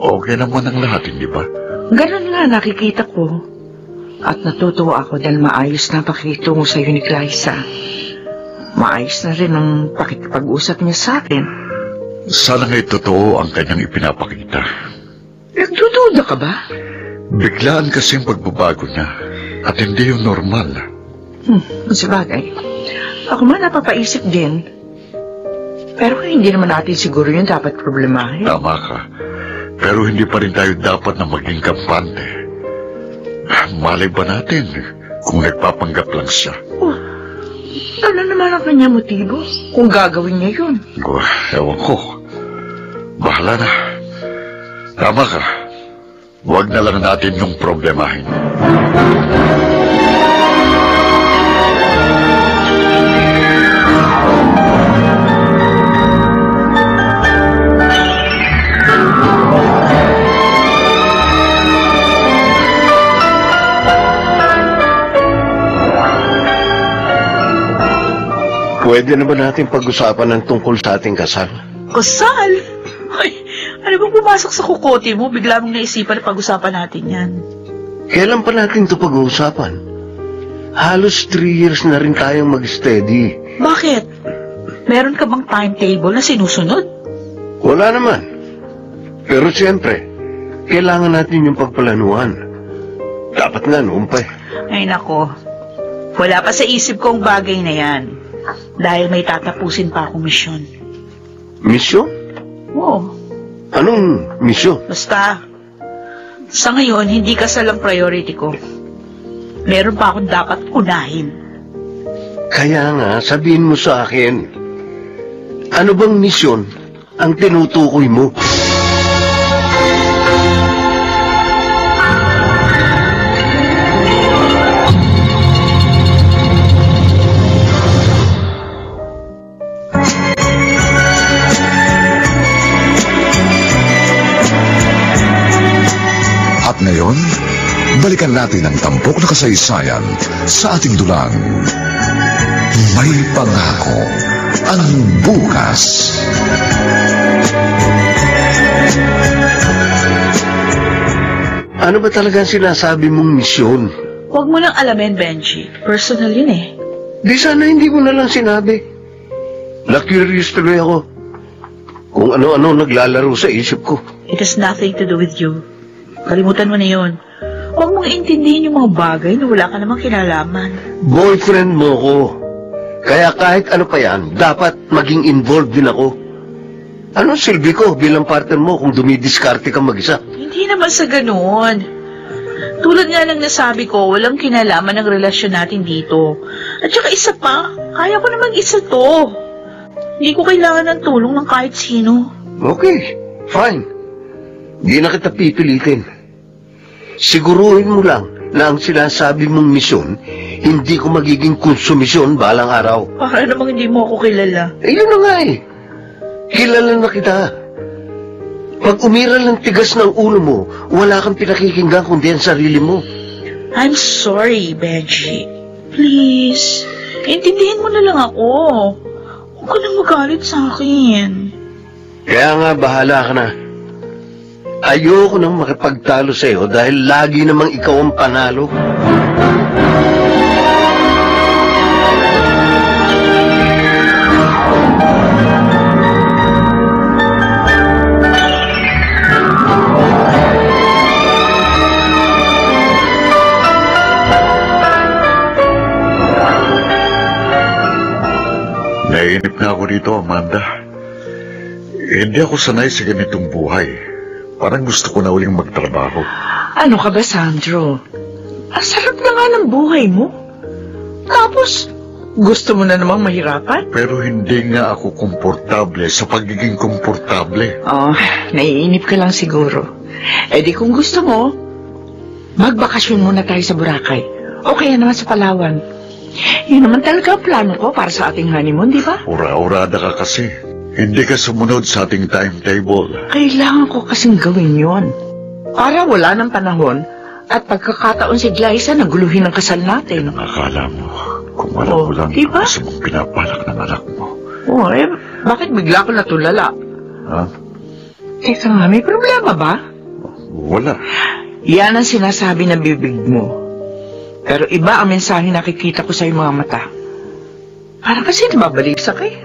okay naman ang lahat, hindi ba? Ganun nga nakikita ko. At natutuwa ako dahil maayos na pakitungo sa iyo ni Glyza. Maayos na rin ang pakikipag-usap niya sa akin. Sana nga'y totoo ang kanyang ipinapakita. Nagdududa ka ba? Biglaan kasi ang pagbabago niya at hindi yung normal. Sabagay. Ako man napapaisip din. Pero hindi naman natin siguro yun dapat problemahin. Tama ka. Pero hindi pa rin tayo dapat na maging kampante. Malay ba natin kung nagpapanggap lang siya? Ano naman ang kanya motibo kung gagawin niya yun? Ewan ko. Bahala na. Tama ka. Huwag na lang natin yung problemahin. Pwede na ba natin pag-usapan ng tungkol sa ating kasal? Kasal? Ay, ano bang pumasok sa kukote mo? Bigla mong naisipan na pag-usapan natin yan. Kailan pa natin ito pag-uusapan? Halos 3 years na rin tayong mag-steady. Bakit? Meron ka bang timetable na sinusunod? Wala naman. Pero siyempre, kailangan natin yung pagplanuhan. Dapat nga noon pa eh. Ay nako, wala pa sa isip ko ang bagay na yan. Dahil may tatapusin pa akong misyon. Misyon? Oo. Anong misyon? Basta, sa ngayon, hindi kasal ang priority ko. Meron pa akong dapat unahin. Kaya nga, sabihin mo sa akin, ano bang misyon ang tinutukoy mo? At ngayon, balikan natin ang tampok na kasaysayan sa ating dulang. May pangako ang bukas. Ano ba talaga ang sinasabi mong misyon? Huwag mo nang alamin, Benji. Personal yun eh. Di sana hindi mo na lang sinabi. Na-curious tuloy ako. Kung ano-ano naglalaro sa isip ko. It has nothing to do with you. Kalimutan mo na yun. Huwag mong intindihin yung mga bagay na wala ka namang kinalaman. Boyfriend mo ko. Kaya kahit ano pa yan, dapat maging involved din ako. Anong silbi ko bilang partner mo kung dumidiskarte ka mag-isa? Hindi naman sa ganoon. Tulad nga ng nasabi ko, walang kinalaman ng relasyon natin dito. At saka isa pa, kaya ko namang isa to. Hindi ko kailangan ng tulong ng kahit sino. Okay, fine. Hindi na kita pipilitin. Siguruhin mo lang na ang sinasabi mong misyon, hindi ko magiging konsumisyon balang araw. Para namang hindi mo ako kilala. Eh, yun na nga eh. Kilala na kita. Pag umiral ng tigas ng ulo mo, wala kang pinakikinggan kundi ang sarili mo. I'm sorry, Benji. Please, intindihin mo na lang ako. Huwag ka nang magalit sa akin. Kaya nga, bahala ka na. Ayoko nang makipagtalo sa'yo dahil lagi namang ikaw ang panalo. Naiinip na ako dito, Amanda. Hindi ako sanay sa ganitong buhay. Parang gusto ko na uling magtrabaho. Ano ka ba, Sandro? Ang sarap na nga ng buhay mo. Tapos, gusto mo na namang mahirapan? Pero hindi nga ako komportable sa pagiging komportable. Oh, naiinip ka lang siguro. Eh di kung gusto mo, magbakasyon muna tayo sa Boracay. O kaya naman sa Palawan. Yun naman talaga ang plano ko para sa ating honeymoon, di ba? Ura-urada ka kasi. Hindi ka sumunod sa ating timetable. Kailangan ko kasing gawin yon. Para wala ng panahon at pagkakataon si Glyza na guluhin ang kasal natin. Akala mo, kung alam mo lang diba? kung sa mong pinapalak ng anak mo. Oh, eh, bakit bigla ko natulala? Ha? Teka nga, may problema ba? Wala. Yan ang sinasabi ng bibig mo. Pero iba ang mensahe nakikita ko sa iyong mga mata. Parang kasi nababalisa ka eh.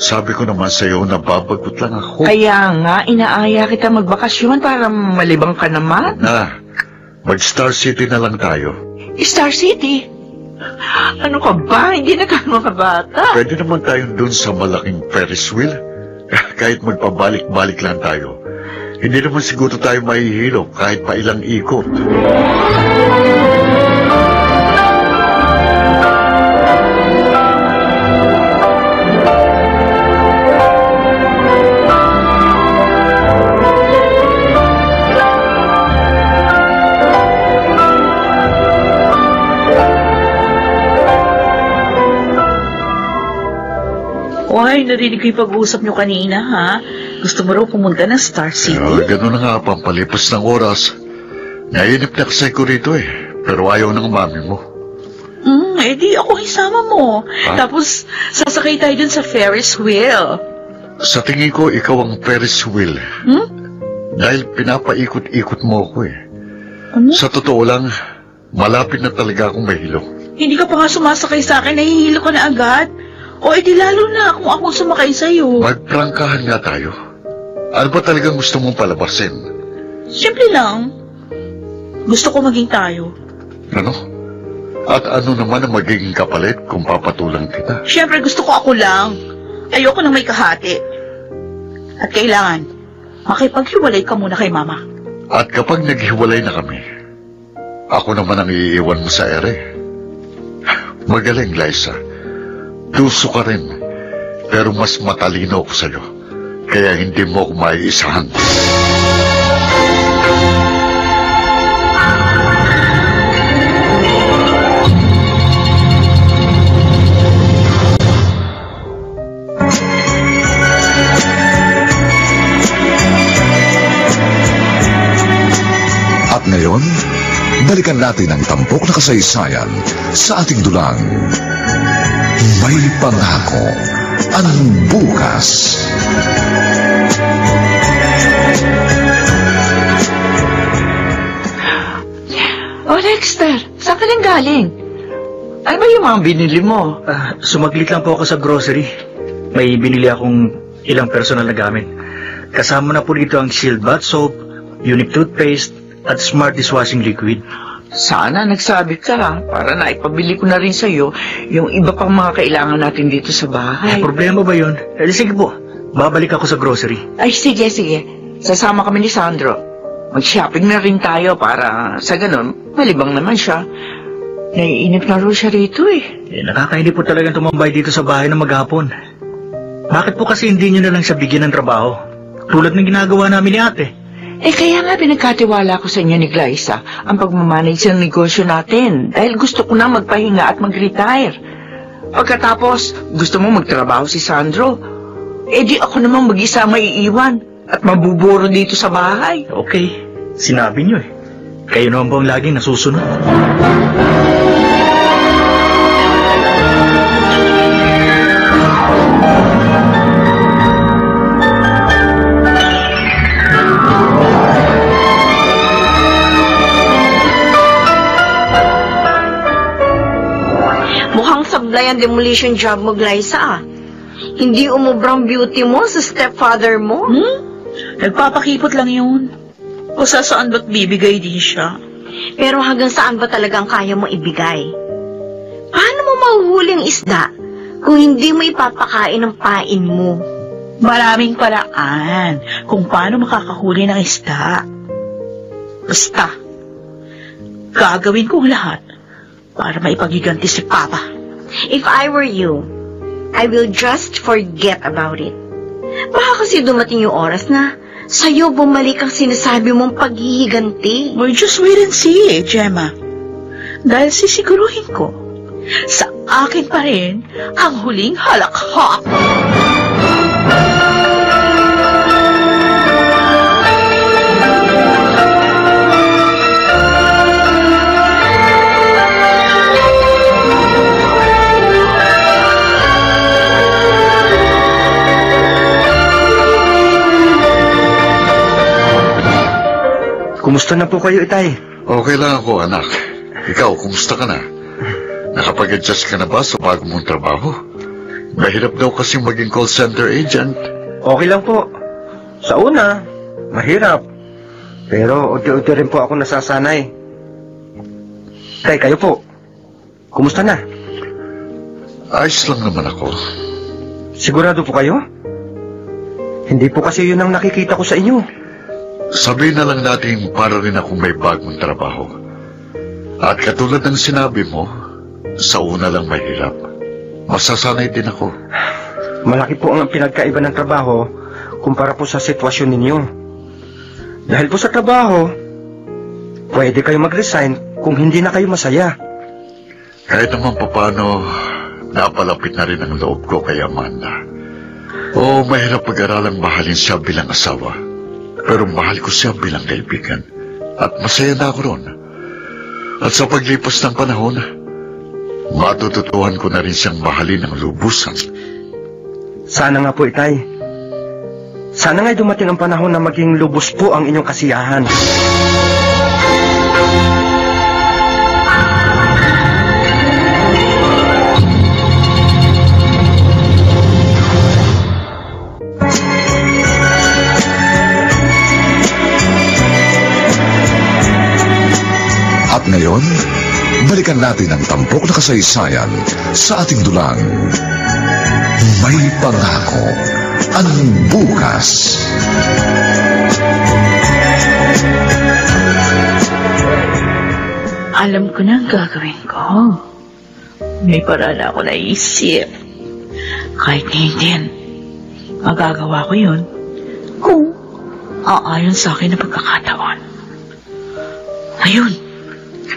Sabi ko naman sa'yo na babagot lang ako. Kaya nga, inaaya kita magbakasyon para malibang ka naman. Na, mag-Star City na lang tayo. Star City? Ano ka ba? Hindi na ka mga bata. Pwede naman tayo dun sa malaking Ferris wheel. Kahit magpabalik-balik lang tayo. Hindi naman siguro tayo mahihilo kahit pa ilang ikot. Ay, narinig ko yung pag-uusap nyo kanina, ha? Gusto mo raw pumunta ng Star City? Gano'n na nga, pampalipas ng oras. Nainip na kasi ko rito eh, pero ayaw ng mami mo. Di ako isama mo. Ha? Tapos, sasakay tayo dun sa Ferris wheel. Sa tingin ko, ikaw ang Ferris wheel. Dahil pinapaikot-ikot mo ako eh. Ano? Sa totoo lang, malapit na talaga akong mahilo. Hindi ka pa nga sumasakay sa akin, nahihilo ka na agad. O edi lalo na kung ako sumakay sa'yo. Magprangkahan nga tayo. Ano ba talagang gusto mong palabasin? Simple lang. Gusto ko maging tayo. Ano? At ano naman ang magiging kapalit kung papatulang kita? Siyempre gusto ko ako lang. Ayoko nang may kahati. At kailangan, makipaghiwalay ka muna kay Mama. At kapag naghiwalay na kami, ako naman ang iiwan mo sa ere. Magaling, Liza. Duso ka rin, pero mas matalino ako sa'yo. Kaya hindi mo ako maiisahan. At ngayon, balikan natin ang tampok na kasaysayan sa ating dulang. May pangako ang bukas. Oh, Dexter, saan ka nang galing? Ano ba yung mga binili mo? Sumaglit lang po ako sa grocery. May binili akong ilang personal na gamit. Kasama na po dito ang Shield Bath Soap, Unique Toothpaste, at Smart Dishwashing Liquid. Sana nagsabi ka para naipabili ko na rin sa'yo yung iba pang mga kailangan natin dito sa bahay. Problema ba yun? Sige po, babalik ako sa grocery. Ay, sige. Sasama kami ni Sandro. Mag-shopping na rin tayo para sa ganun, malibang naman siya. Naiinip na rin siya rito Nakakainip po talagang tumambay dito sa bahay na maghapon. Bakit po kasi hindi nyo na lang siya bigyan ng trabaho? Tulad ng ginagawa namin ni ate. Kaya nga pinagkatiwala ko sa inyo ni Glyza ang pagmamanage ng negosyo natin dahil gusto ko na magpahinga at mag-retire. Pagkatapos, gusto mo magtrabaho si Sandro. Di ako namang mag-isa maiiwan at mabuburo dito sa bahay. Okay, sinabi nyo Kayo naman po ang laging nasusunod. Mukhang sablay ang demolition job mo, Glyza. Hindi umubrang beauty mo sa stepfather mo. Nagpapakipot lang yun. O saan ba't bibigay din siya? Pero hanggang saan ba talagang kaya mo ibigay? Paano mo mahuhuli ang isda kung hindi mo ipapakain ang pain mo? Maraming paraan kung paano makakahuli ng isda. Basta, gagawin ko lahat para maipagiganti si Papa. If I were you, I will just forget about it. Baka kasi dumating yung oras na sa'yo bumalik ang sinasabi mong paghihiganti. Well, just wait and see, Gemma. Dahil sisiguruhin ko, sa akin pa rin ang huling halakhak. Kumusta na po kayo, Itay? Okay lang ako, anak. Ikaw, kumusta ka na? Nakapag-adjust ka na ba sa bago mong trabaho? Mahirap daw kasi maging call center agent. Okay lang po. Sa una, mahirap. Pero unti-unti rin po ako nasasanay. Tay, kayo po. Kumusta na? Ayos lang naman ako. Sigurado po kayo? Hindi po kasi yun ang nakikita ko sa inyo. Sabihin na lang natin para rin akong may bagong trabaho. At katulad ng sinabi mo, sa una lang mahirap. Masasanay din ako. Malaki po ang pinagkaiba ng trabaho kumpara po sa sitwasyon ninyo. Dahil po sa trabaho, pwede kayo mag-resign kung hindi na kayo masaya. Kahit naman paano, napalapit na rin ang loob ko kay Amanda. Oo, mahirap pag-aralang mahalin siya bilang asawa. Pero mahal ko siya bilang kaibigan. At masaya na ako ron. At sa paglipas ng panahon, matututuhan ko na rin siyang mahalin ng lubusan. Sana nga po, Itay. Sana nga'y dumating ang panahon na maging lubos po ang inyong kasiyahan. At ngayon, balikan natin ang tampok na kasaysayan sa ating dulang. May pangako ang bukas. Alam ko na ang gagawin ko. May paraan ako naisip. Kahit ngayon din, magagawa ko yun kung aayon sa akin na pagkakataon. Ayun,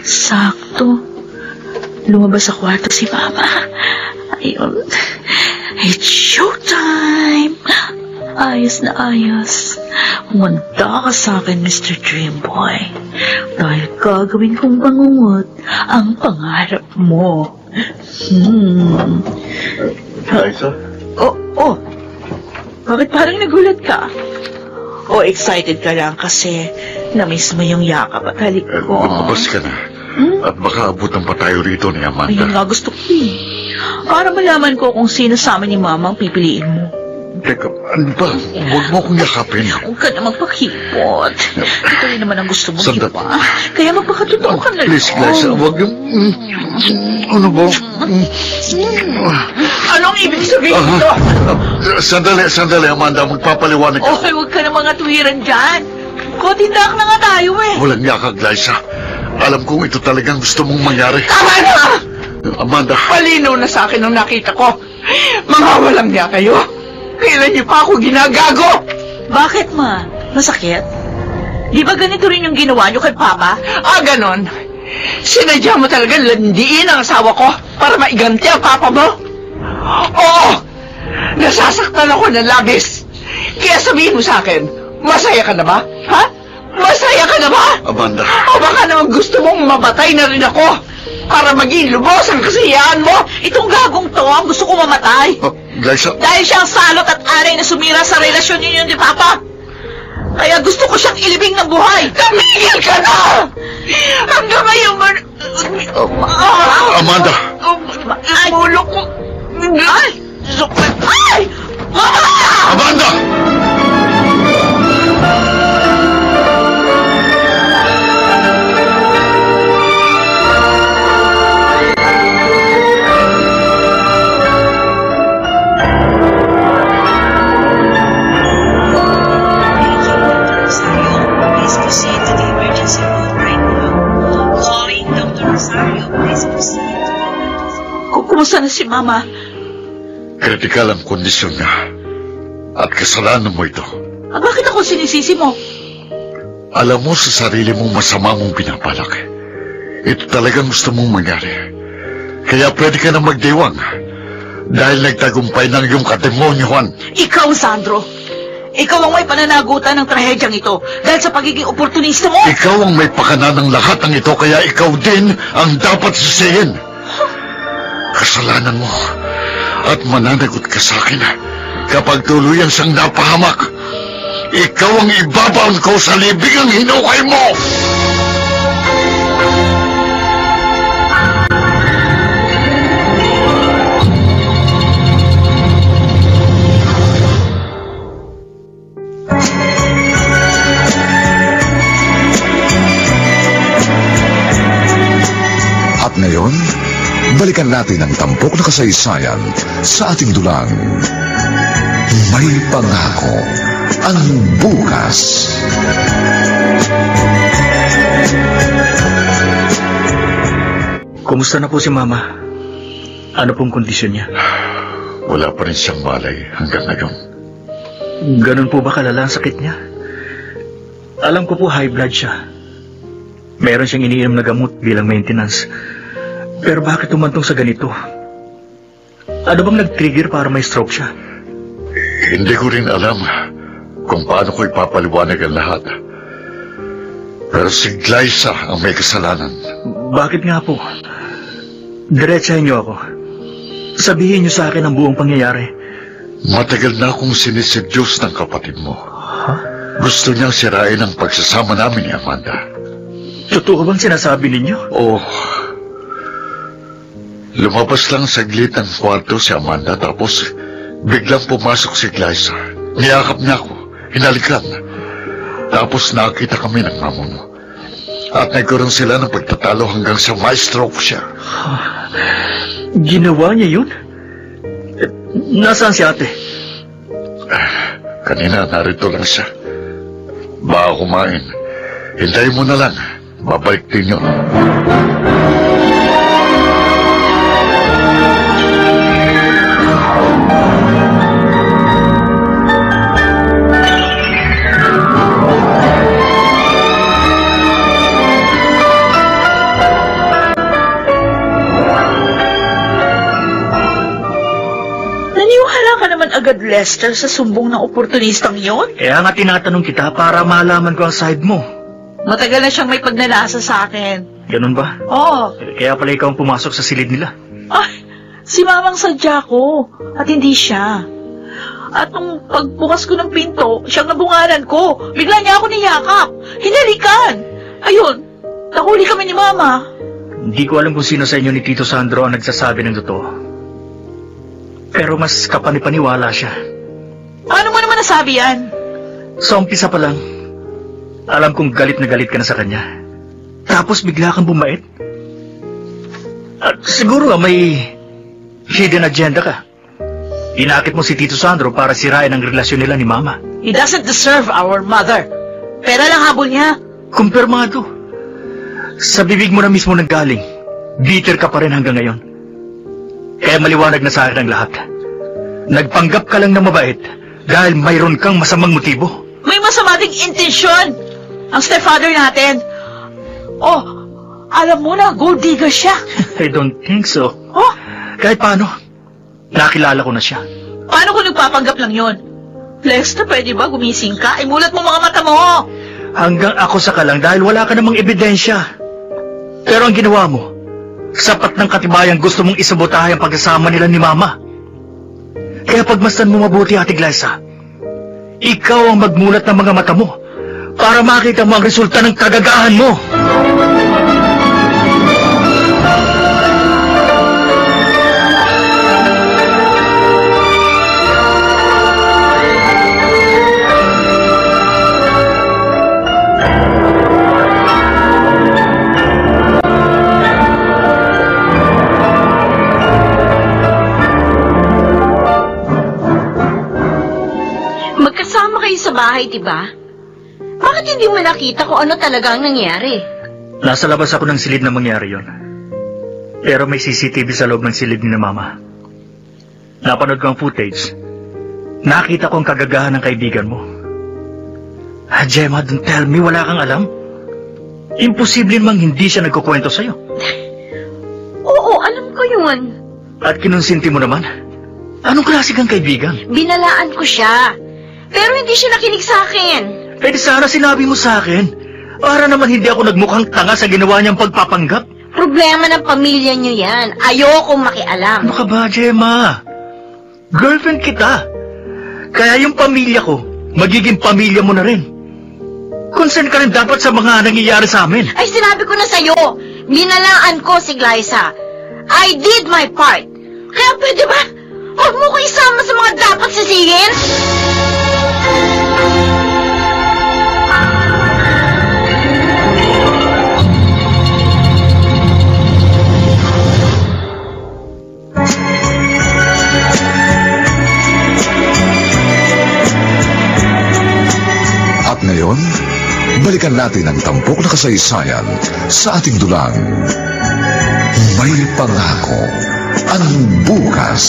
sakto. Lumabas sa kwarto si Mama. Ayun, it's showtime! Ayos na ayos. Umanda ka sa akin, Mr. Dreamboy. Dahil gagawin kong bangungot ang pangarap mo. Liza? Oh. Bakit parang nagulat ka? O excited ka lang kasi na-miss mo yung yakap at halik ko. Lumabas ka na. At baka abutan pa tayo rito ni Amanda. Ayun nga gusto ko eh. Para malaman ko kung sino sa amin ni Mama ang pipiliin mo. Teka, ano ba? Huwag mo akong yakapin. Huwag ka na magpakipot. Ito rin naman ang gusto mo, di Sandali. ba? Kaya magpakatotoo ka na lang. Please, Liza, huwag yung... Ano ba? Anong ibig sabihin nito? Sandali, Amanda. Magpapaliwanag ako. Okay, huwag ka na mga tuwiran dyan. Kotindak na nga tayo eh. Walang yakag, Liza. Alam kong ito talagang gusto mong mangyari. Tama na! Amanda. Palinaw na sa akin nung nakita ko. Mga walang niya kayo. Kailan niyo pa ako ginagago? Bakit ma? Masakit? Di ba ganito rin yung ginawa niyo kay Papa? Ganon. Sinadya mo talaga landiin ang asawa ko para maiganti ang papa mo? Oo! Nasasaktan ako ng labis. Kaya sabihin mo sa akin, masaya ka na ba? Ha? Masaya ka na ba? Amanda. O baka naman gusto mong mamatay na rin ako para maging lubos ang kasiyahan mo? Itong gagong to ang gusto ko mamatay. Liza. Dahil siyang salot at aray na sumira sa relasyon ninyo ni Papa. Kaya gusto ko siyang ilibing ng buhay. Tumigil ka na! Hanggang ngayon man... Amanda. Ulo ko... Ay! Ay! Mama! Amanda! Please proceed to the emergency room right now. Calling Dr. Rosario, please proceed. Kumusta na si Mama? Kritikal ang kondisyon niya. At kasalanan mo ito. Bakit ako sinisisi mo? Alam mo sa sarili mong masama mong pinapalak. Ito talagang gusto mong mangyari. Kaya pwede ka na magdiwang. Dahil nagtagumpay ng iyong kademonyohan. Ikaw, Sandro. Ikaw ang may pananagutan ng trahedyang ito dahil sa pagiging oportunista mo. Ikaw ang may pakana ng lahat ng ito, kaya ikaw din ang dapat sisihin. Kasalanan mo at mananagot ka sa akin kapag tuluyang siyang napahamak. Ikaw ang ibabaon ko sa libing ang hinukay mo! At ngayon, balikan natin ang tampok na kasaysayan sa ating dulang. May pangako ang bukas. Kumusta na po si Mama? Ano pong kondisyon niya? Wala pa rin siyang malay hanggang ngayon. Ganun po ba kalala ang sakit niya? Alam ko po high blood siya. Meron siyang iniinom na gamot bilang maintenance. Pero bakit tumantong sa ganito? Ano bang nag-trigger para may stroke siya? Hindi ko rin alam kung paano ko ipapaliwanag ang lahat. Pero si Glyza ang may kasalanan. Bakit nga po? Diretsahin niyo ako. Sabihin niyo sa akin ang buong pangyayari. Matagal na akong sinisedyos ng kapatid mo. Gusto niyang sirain ang pagsasama namin ni Amanda. Totoo bang sinasabi ninyo? Oh, lumabas lang saglit ang kwarto si Amanda tapos biglang pumasok si Glyza. Niyakap niya ako, hinalikan. Tapos nakita kami ng mama mo. At nagkaroon sila ng pagtatalo hanggang sa ma-stroke siya. Ginawa niya yun? Nasaan si ate? Kanina narito lang siya. Baka kumain. Hintayin mo na lang. Babalik din yun. Lester, sa sumbong ng oportunistang yon? Kaya nga tinatanong kita para malaman ko ang side mo. Matagal na siyang may pagnanasa sa akin. Ganun ba? Oo. Kaya pala ikaw ang pumasok sa silid nila. Ay, si Mamang sadya ko. At hindi siya. At nung pagbukas ko ng pinto, siyang nabungaran ko. Bigla niya ako niyakap. Hinalikan. Ayun, nahuli kami ni Mama. Hindi ko alam kung sino sa inyo ni Tito Sandro ang nagsasabi ng totoo. Pero mas kapanipaniwala siya. Paano mo naman nasabi yan? Sa umpisa pa lang, alam kong galit na galit ka na sa kanya. Tapos bigla kang bumait. At siguro may hidden agenda ka. Inakit mo si Tito Sandro para sirain ang relasyon nila ni Mama. He doesn't deserve our mother. Pera lang habol niya. Kumpirmado. Sa bibig mo na mismo nanggaling, bitter ka pa rin hanggang ngayon. Kaya maliwanag na sa akin ang lahat. Nagpanggap ka lang na mabait dahil mayroon kang masamang motibo. May masama ding intensyon ang stepfather natin. Oh, alam mo na, gold digger siya. I don't think so. Oh? Kahit paano, nakilala ko na siya. Paano kung nagpapanggap lang yon? Lester, pwede ba gumising ka? Imulat mo mga mata mo. Hanggang ako sa ka lang dahil wala ka namang ebidensya. Pero ang ginawa mo, sapat ng katibayang gusto mong isabotahe ang pagsasama nila ni Mama. Kaya pagmasdan mo mabuti, Ate Glyza. Ikaw ang magmulat ng mga mata mo para makita mo ang resulta ng kagagahan mo. Magkasama kayo sa bahay, diba? Bakit hindi mo nakita kung ano talaga ang nangyari? Nasa labas ako ng silid na mangyari yon. Pero may CCTV sa loob ng silid ni na Mama. Napanood ko ang footage. Nakita ko ang kagagahan ng kaibigan mo. Gemma, don't tell me wala kang alam. Imposible mang hindi siya nagkukwento sa'yo. Oo, alam ko yun. At kinonsinti mo naman. Anong klase kang kaibigan? Binalaan ko siya. Pero hindi siya nakinig sa akin. Pwede sana sinabi mo sa akin. Para naman hindi ako nagmukhang tanga sa ginawa niyang pagpapanggap. Problema ng pamilya niyo yan. Ayokong makialam. Ano ka ba, Gemma? Girlfriend kita. Kaya yung pamilya ko, magiging pamilya mo na rin. Concern ka rin dapat sa mga nangyayari sa amin. Ay, sinabi ko na sa'yo. Binalaan ko si Glyza. I did my part. Kaya pwede ba? Huwag mo ko isama sa mga dapat sisihin. At ngayon, balikan natin ang tampok na kasaysayan sa ating dulang. May pangako ang bukas.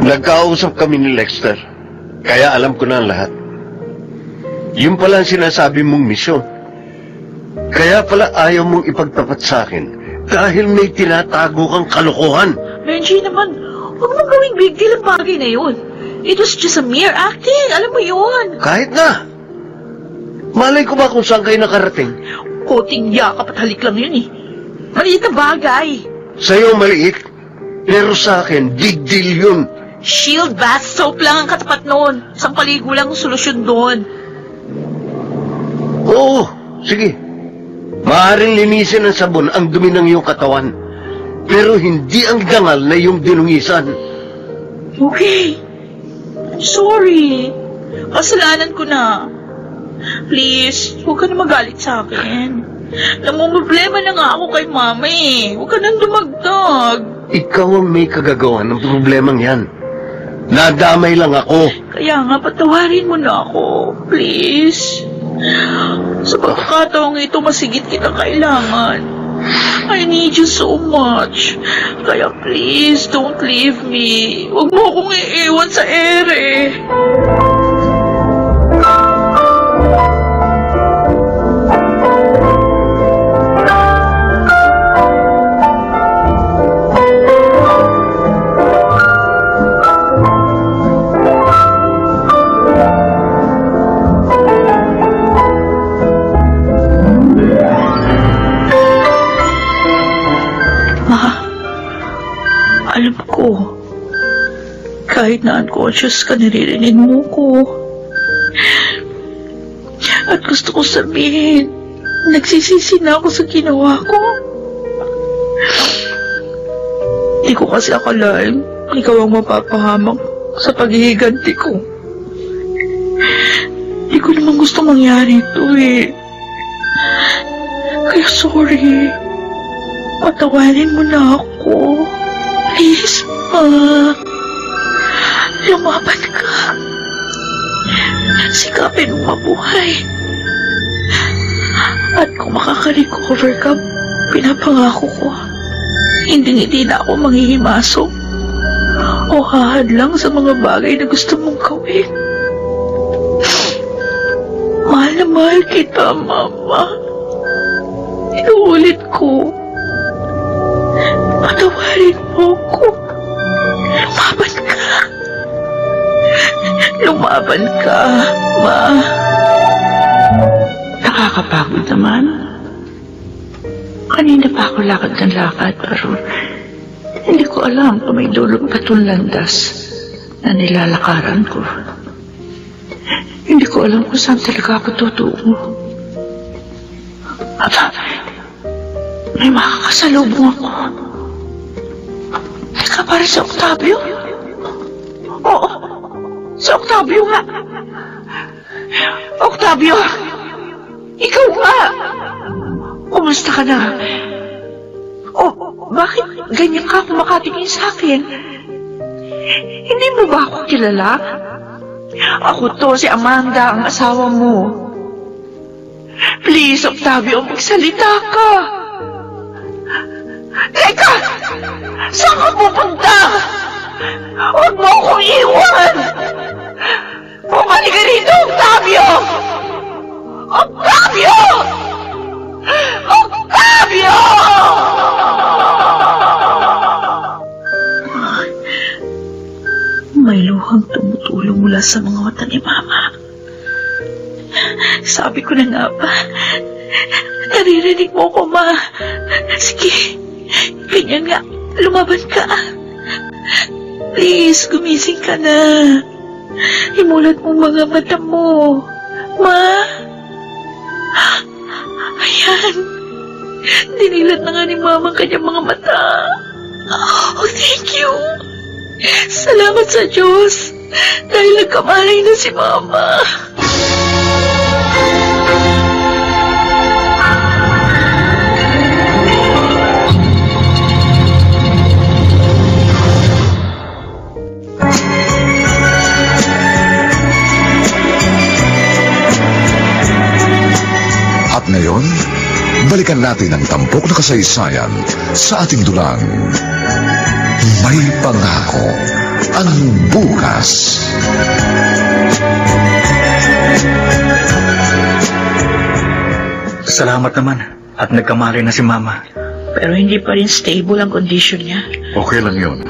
Nagkausap kami ni Lester, kaya alam ko na ang lahat. Yung pala ang sinasabi mong misyon. Kaya pala ayaw mong ipagtapat sa akin dahil may tinatago kang kalokohan. Benji naman, huwag mong gawing big deal ang bagay na yun. It was just a mere acting, alam mo yun. Kahit na. Malay ko ba kung saan kayo nakarating? Koting yakap at halik lang yun eh. Maliit na bagay. Sa'yo maliit, pero sa akin, big deal yun. Shield bath soap lang ang katapat noon. Isang paligo lang ang solusyon doon. Oo, sige. Maaaring linisin ng sabon ang dumi ng iyong katawan. Pero hindi ang dangal na iyong dinungisan. Okay. I'm sorry. Kasalanan ko na. Please, huwag ka na magalit sa akin. Namumroblema na nga ako kay Mama eh. Huwag ka nang dumagdag. Ikaw ang may kagagawa ng problemang yan. Nadamay lang ako. Kaya nga, patawarin mo na ako. Please. Sa pagkakataong ito, masigit kita kailangan. I need you so much. Kaya please, don't leave me. Huwag mo akong iiwan sa ere. Alam ko, kahit na unconscious ka, naririnig mo ko. At gusto ko sabihin, nagsisisi na ako sa ginawa ko. Di ko kasi akalain, ikaw ang mapapahamak sa paghihiganti ko. Di ko naman gusto mangyari ito eh. Kaya sorry. Patawarin mo na ako. Please, Ma. Lumaban ka. Sikapin mo mabuhay. At kung makaka-recover ka, pinapangako ko, hindi na ako manghihimasok o hahadlang sa mga bagay na gusto mong gawin. Mahal na mahal kita, Mama. Inuulit ko. Patawarin mo ko. Lumaban ka. Lumaban ka, Ma. Nakakapagod naman. Kanina pa ako lakad ng lakad, pero hindi ko alam kung may dulong patong landas na nilalakaran ko. Hindi ko alam kung saan talaga ako tutungo. Aba, may makakasalubong ako. Teka, para si Octavio? Oo, si Octavio nga. Octavio, ikaw nga. Kumusta ka na? Bakit ganyan ka kumakatingin sa akin? Hindi mo ba ako kilala? Ako to, si Amanda, ang asawa mo. Please, Octavio, magsalita ka. Teka! Saan ka pupunta? Huwag mo akong iwan! Bumalik ka rito, Octavio! Octavio! Octavio! May luhang tumutulong mula sa mga mata ni Mama. Sabi ko na nga ba, naririnig mo ko, Ma. Sige, ganyan nga, lumaban ka. Please, gumising ka na. Imulat mo mga mata mo. Ma? Ayan. Dinilat na nga ni Mama ang kanyang mga mata. Oh, thank you. Salamat sa Diyos dahil nagkamalay na si Mama. At ngayon, balikan natin ang tampok na kasaysayan sa ating dulang. May pangako ang bukas. Salamat naman at nagkamali na si Mama. Pero hindi pa rin stable ang kondisyon niya. Okay lang yun.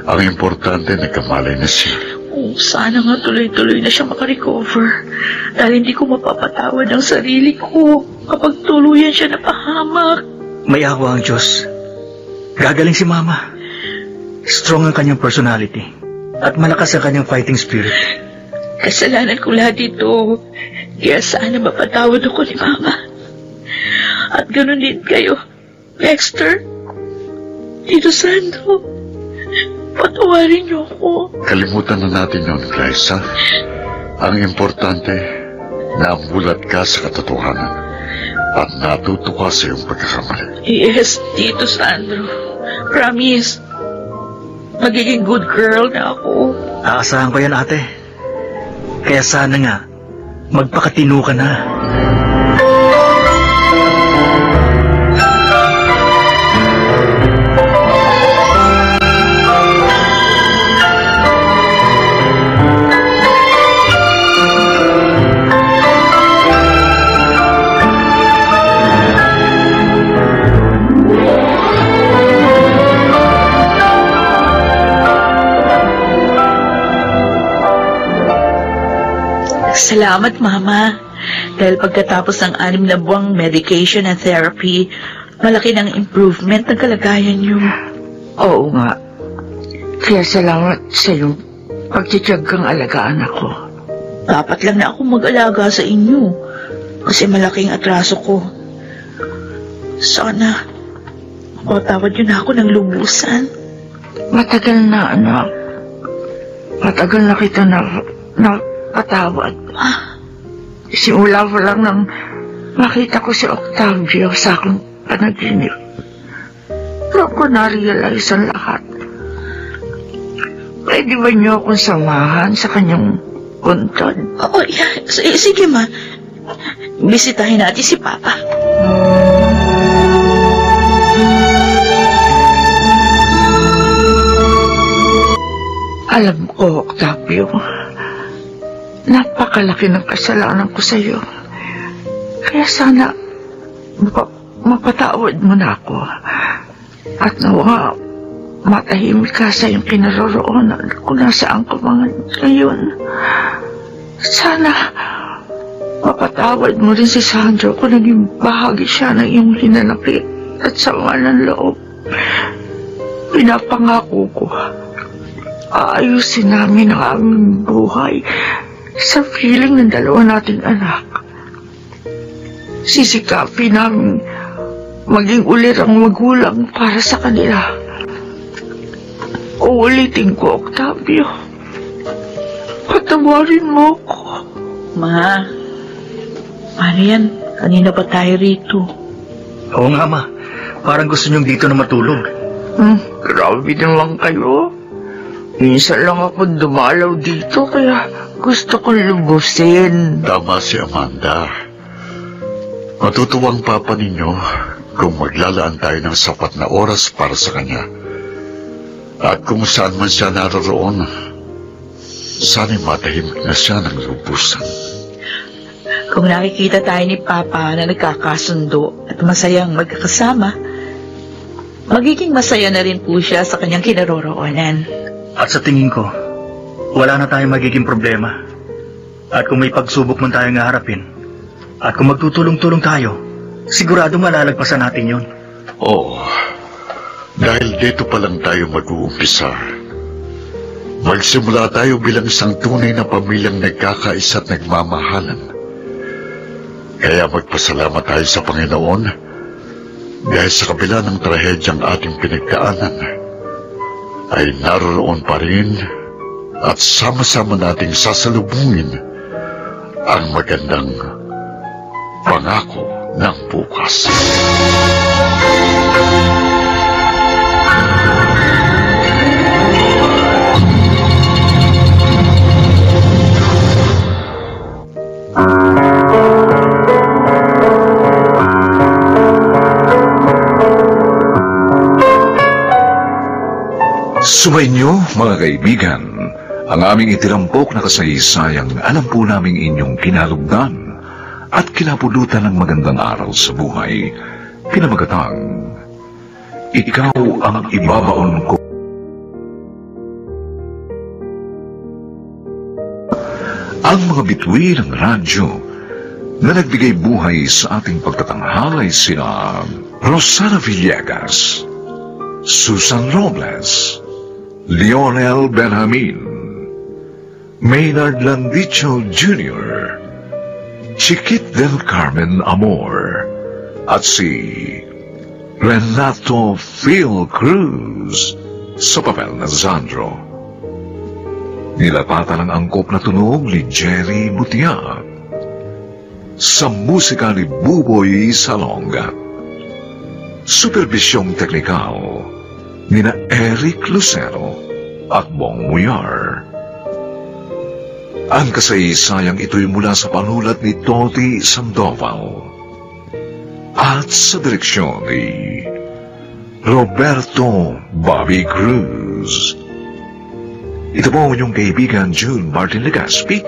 Ang importante, nagkamalay na siya. Oh, sana nga tuloy-tuloy na siya makarecover. Dahil hindi ko mapapatawad ang sarili ko kapag tuluyan siya napahamak. May awa ang Diyos. Gagaling si Mama. Strong ang kanyang personality at malakas ang kanyang fighting spirit. Kasalanan ko lahat ito. Kaya sana mapatawad ako ni Mama. At ganun din kayo, Dexter, Tito Sandro. Patawarin niyo ako. Kalimutan na natin yun, Glyza. Ang importante, namulat ka sa katotohanan at natuto ka sa iyong pagkakamali. Yes, Tito Sandro. Promise. Magiging good girl na ako. Aasahan ko yan, ate. Kaya sana nga, magpakatino ka na. Salamat, Mama. Dahil pagkatapos ng 6 na buwang medication and therapy, malaki ng improvement ng kalagayan niyo. Oo nga. Kaya salamat sa iyong pagtitiyag kang alagaan ako. Dapat lang na ako mag-alaga sa inyo kasi malaking atraso ko. Sana mapatawad niyo na ako ng lubusan. Matagal na, anak. Matagal na kita napatawad. Simula pa lang nang makita ko si Octavio sa aking panaginip. Pero ko na-realize ang lahat. Pwede ba niyo akong samahan sa kanyang puntod? Oo, yeah. Sige ma. Bisitahin natin si Papa. Alam ko, Octavio, napakalaki ng kasalanan ko sa iyo. Kaya sana mapatawad mo na ako. At nawa matahimik ka sa iyong kinaroroonan kung nasaan ka mga ngayon. Sana mapatawad mo rin si Sandro kung naging bahagi siya ng iyong hinanakit at sama ng loob. Pinapangako ko, aayusin namin ang aming buhay sa piling ng dalawa nating anak. Sisikapin namin maging ulirang magulang para sa kanila. Uulitin ko, Octavio. Patawarin mo ako. Ma, ano yan? Kanina pa tayo rito. Oo nga, Ma. Parang gusto niyong dito na matulog. Grabe naman kayo. Minsan lang ako dumalaw dito, kaya gusto kong lubusin. Tama si Amanda. Matutuwang papa ninyo kung maglalaan tayo ng sapat na oras para sa kanya. At kung saan man siya naroroon, sana'y matahimik na siya ng lubusan. Kung nakikita tayo ni Papa na nagkakasundo at masayang magkakasama, magiging masaya na rin po siya sa kanyang kinaroroonan. At sa tingin ko, wala na tayong magiging problema. At kung may pagsubok man tayong haharapin, at kung magtutulong-tulong tayo, sigurado malalagpasan natin yun. Oo. Dahil dito pa lang tayo mag-uumpisa. Magsimula tayo bilang isang tunay na pamilyang nagkakaisa at nagmamahalan. Kaya magpasalamat tayo sa Panginoon dahil sa kabila ng trahedyang ating pinagdaanan, ay naroroon pa rin at sama-sama nating sasalubungin ang magandang pangako ng bukas. Sumainyo, mga kaibigan, ang aming itinampok na kasaysayang alam po naming inyong kinalugdan at kinapulutan ng magandang araw sa buhay. Pinamagatang, ikaw ang ibabaon ko. Ang mga bituin ng radyo na nagbigay buhay sa ating pagtatanghalay sina Rosana Villegas, Susan Robles, Lionel Benjamin, Maynard Landicho Jr., Chiquit del Carmen Amor, at si Renato Phil Cruz sa papel na Sandro. Nilapatan ang angkop na tunog ni Jerry Butia. Sa musika ni Buboy Salonga. Supervisyong teknikal nina Eric Lucero at Bong Muyar. Ang kasaysayang ito'y mula sa panulat ni Toti Sandoval at sa direksyon ni Roberto Bobby Cruz. Ito po ang inyong kaibigan June Martin Legaspi,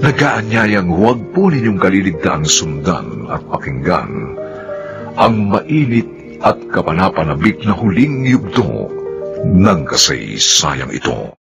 nag-aanyayang huwag po ninyong kaliligtaang sundan at pakinggan ang mainit at kapanapanabik na huling yugto ng kasaysayang ito.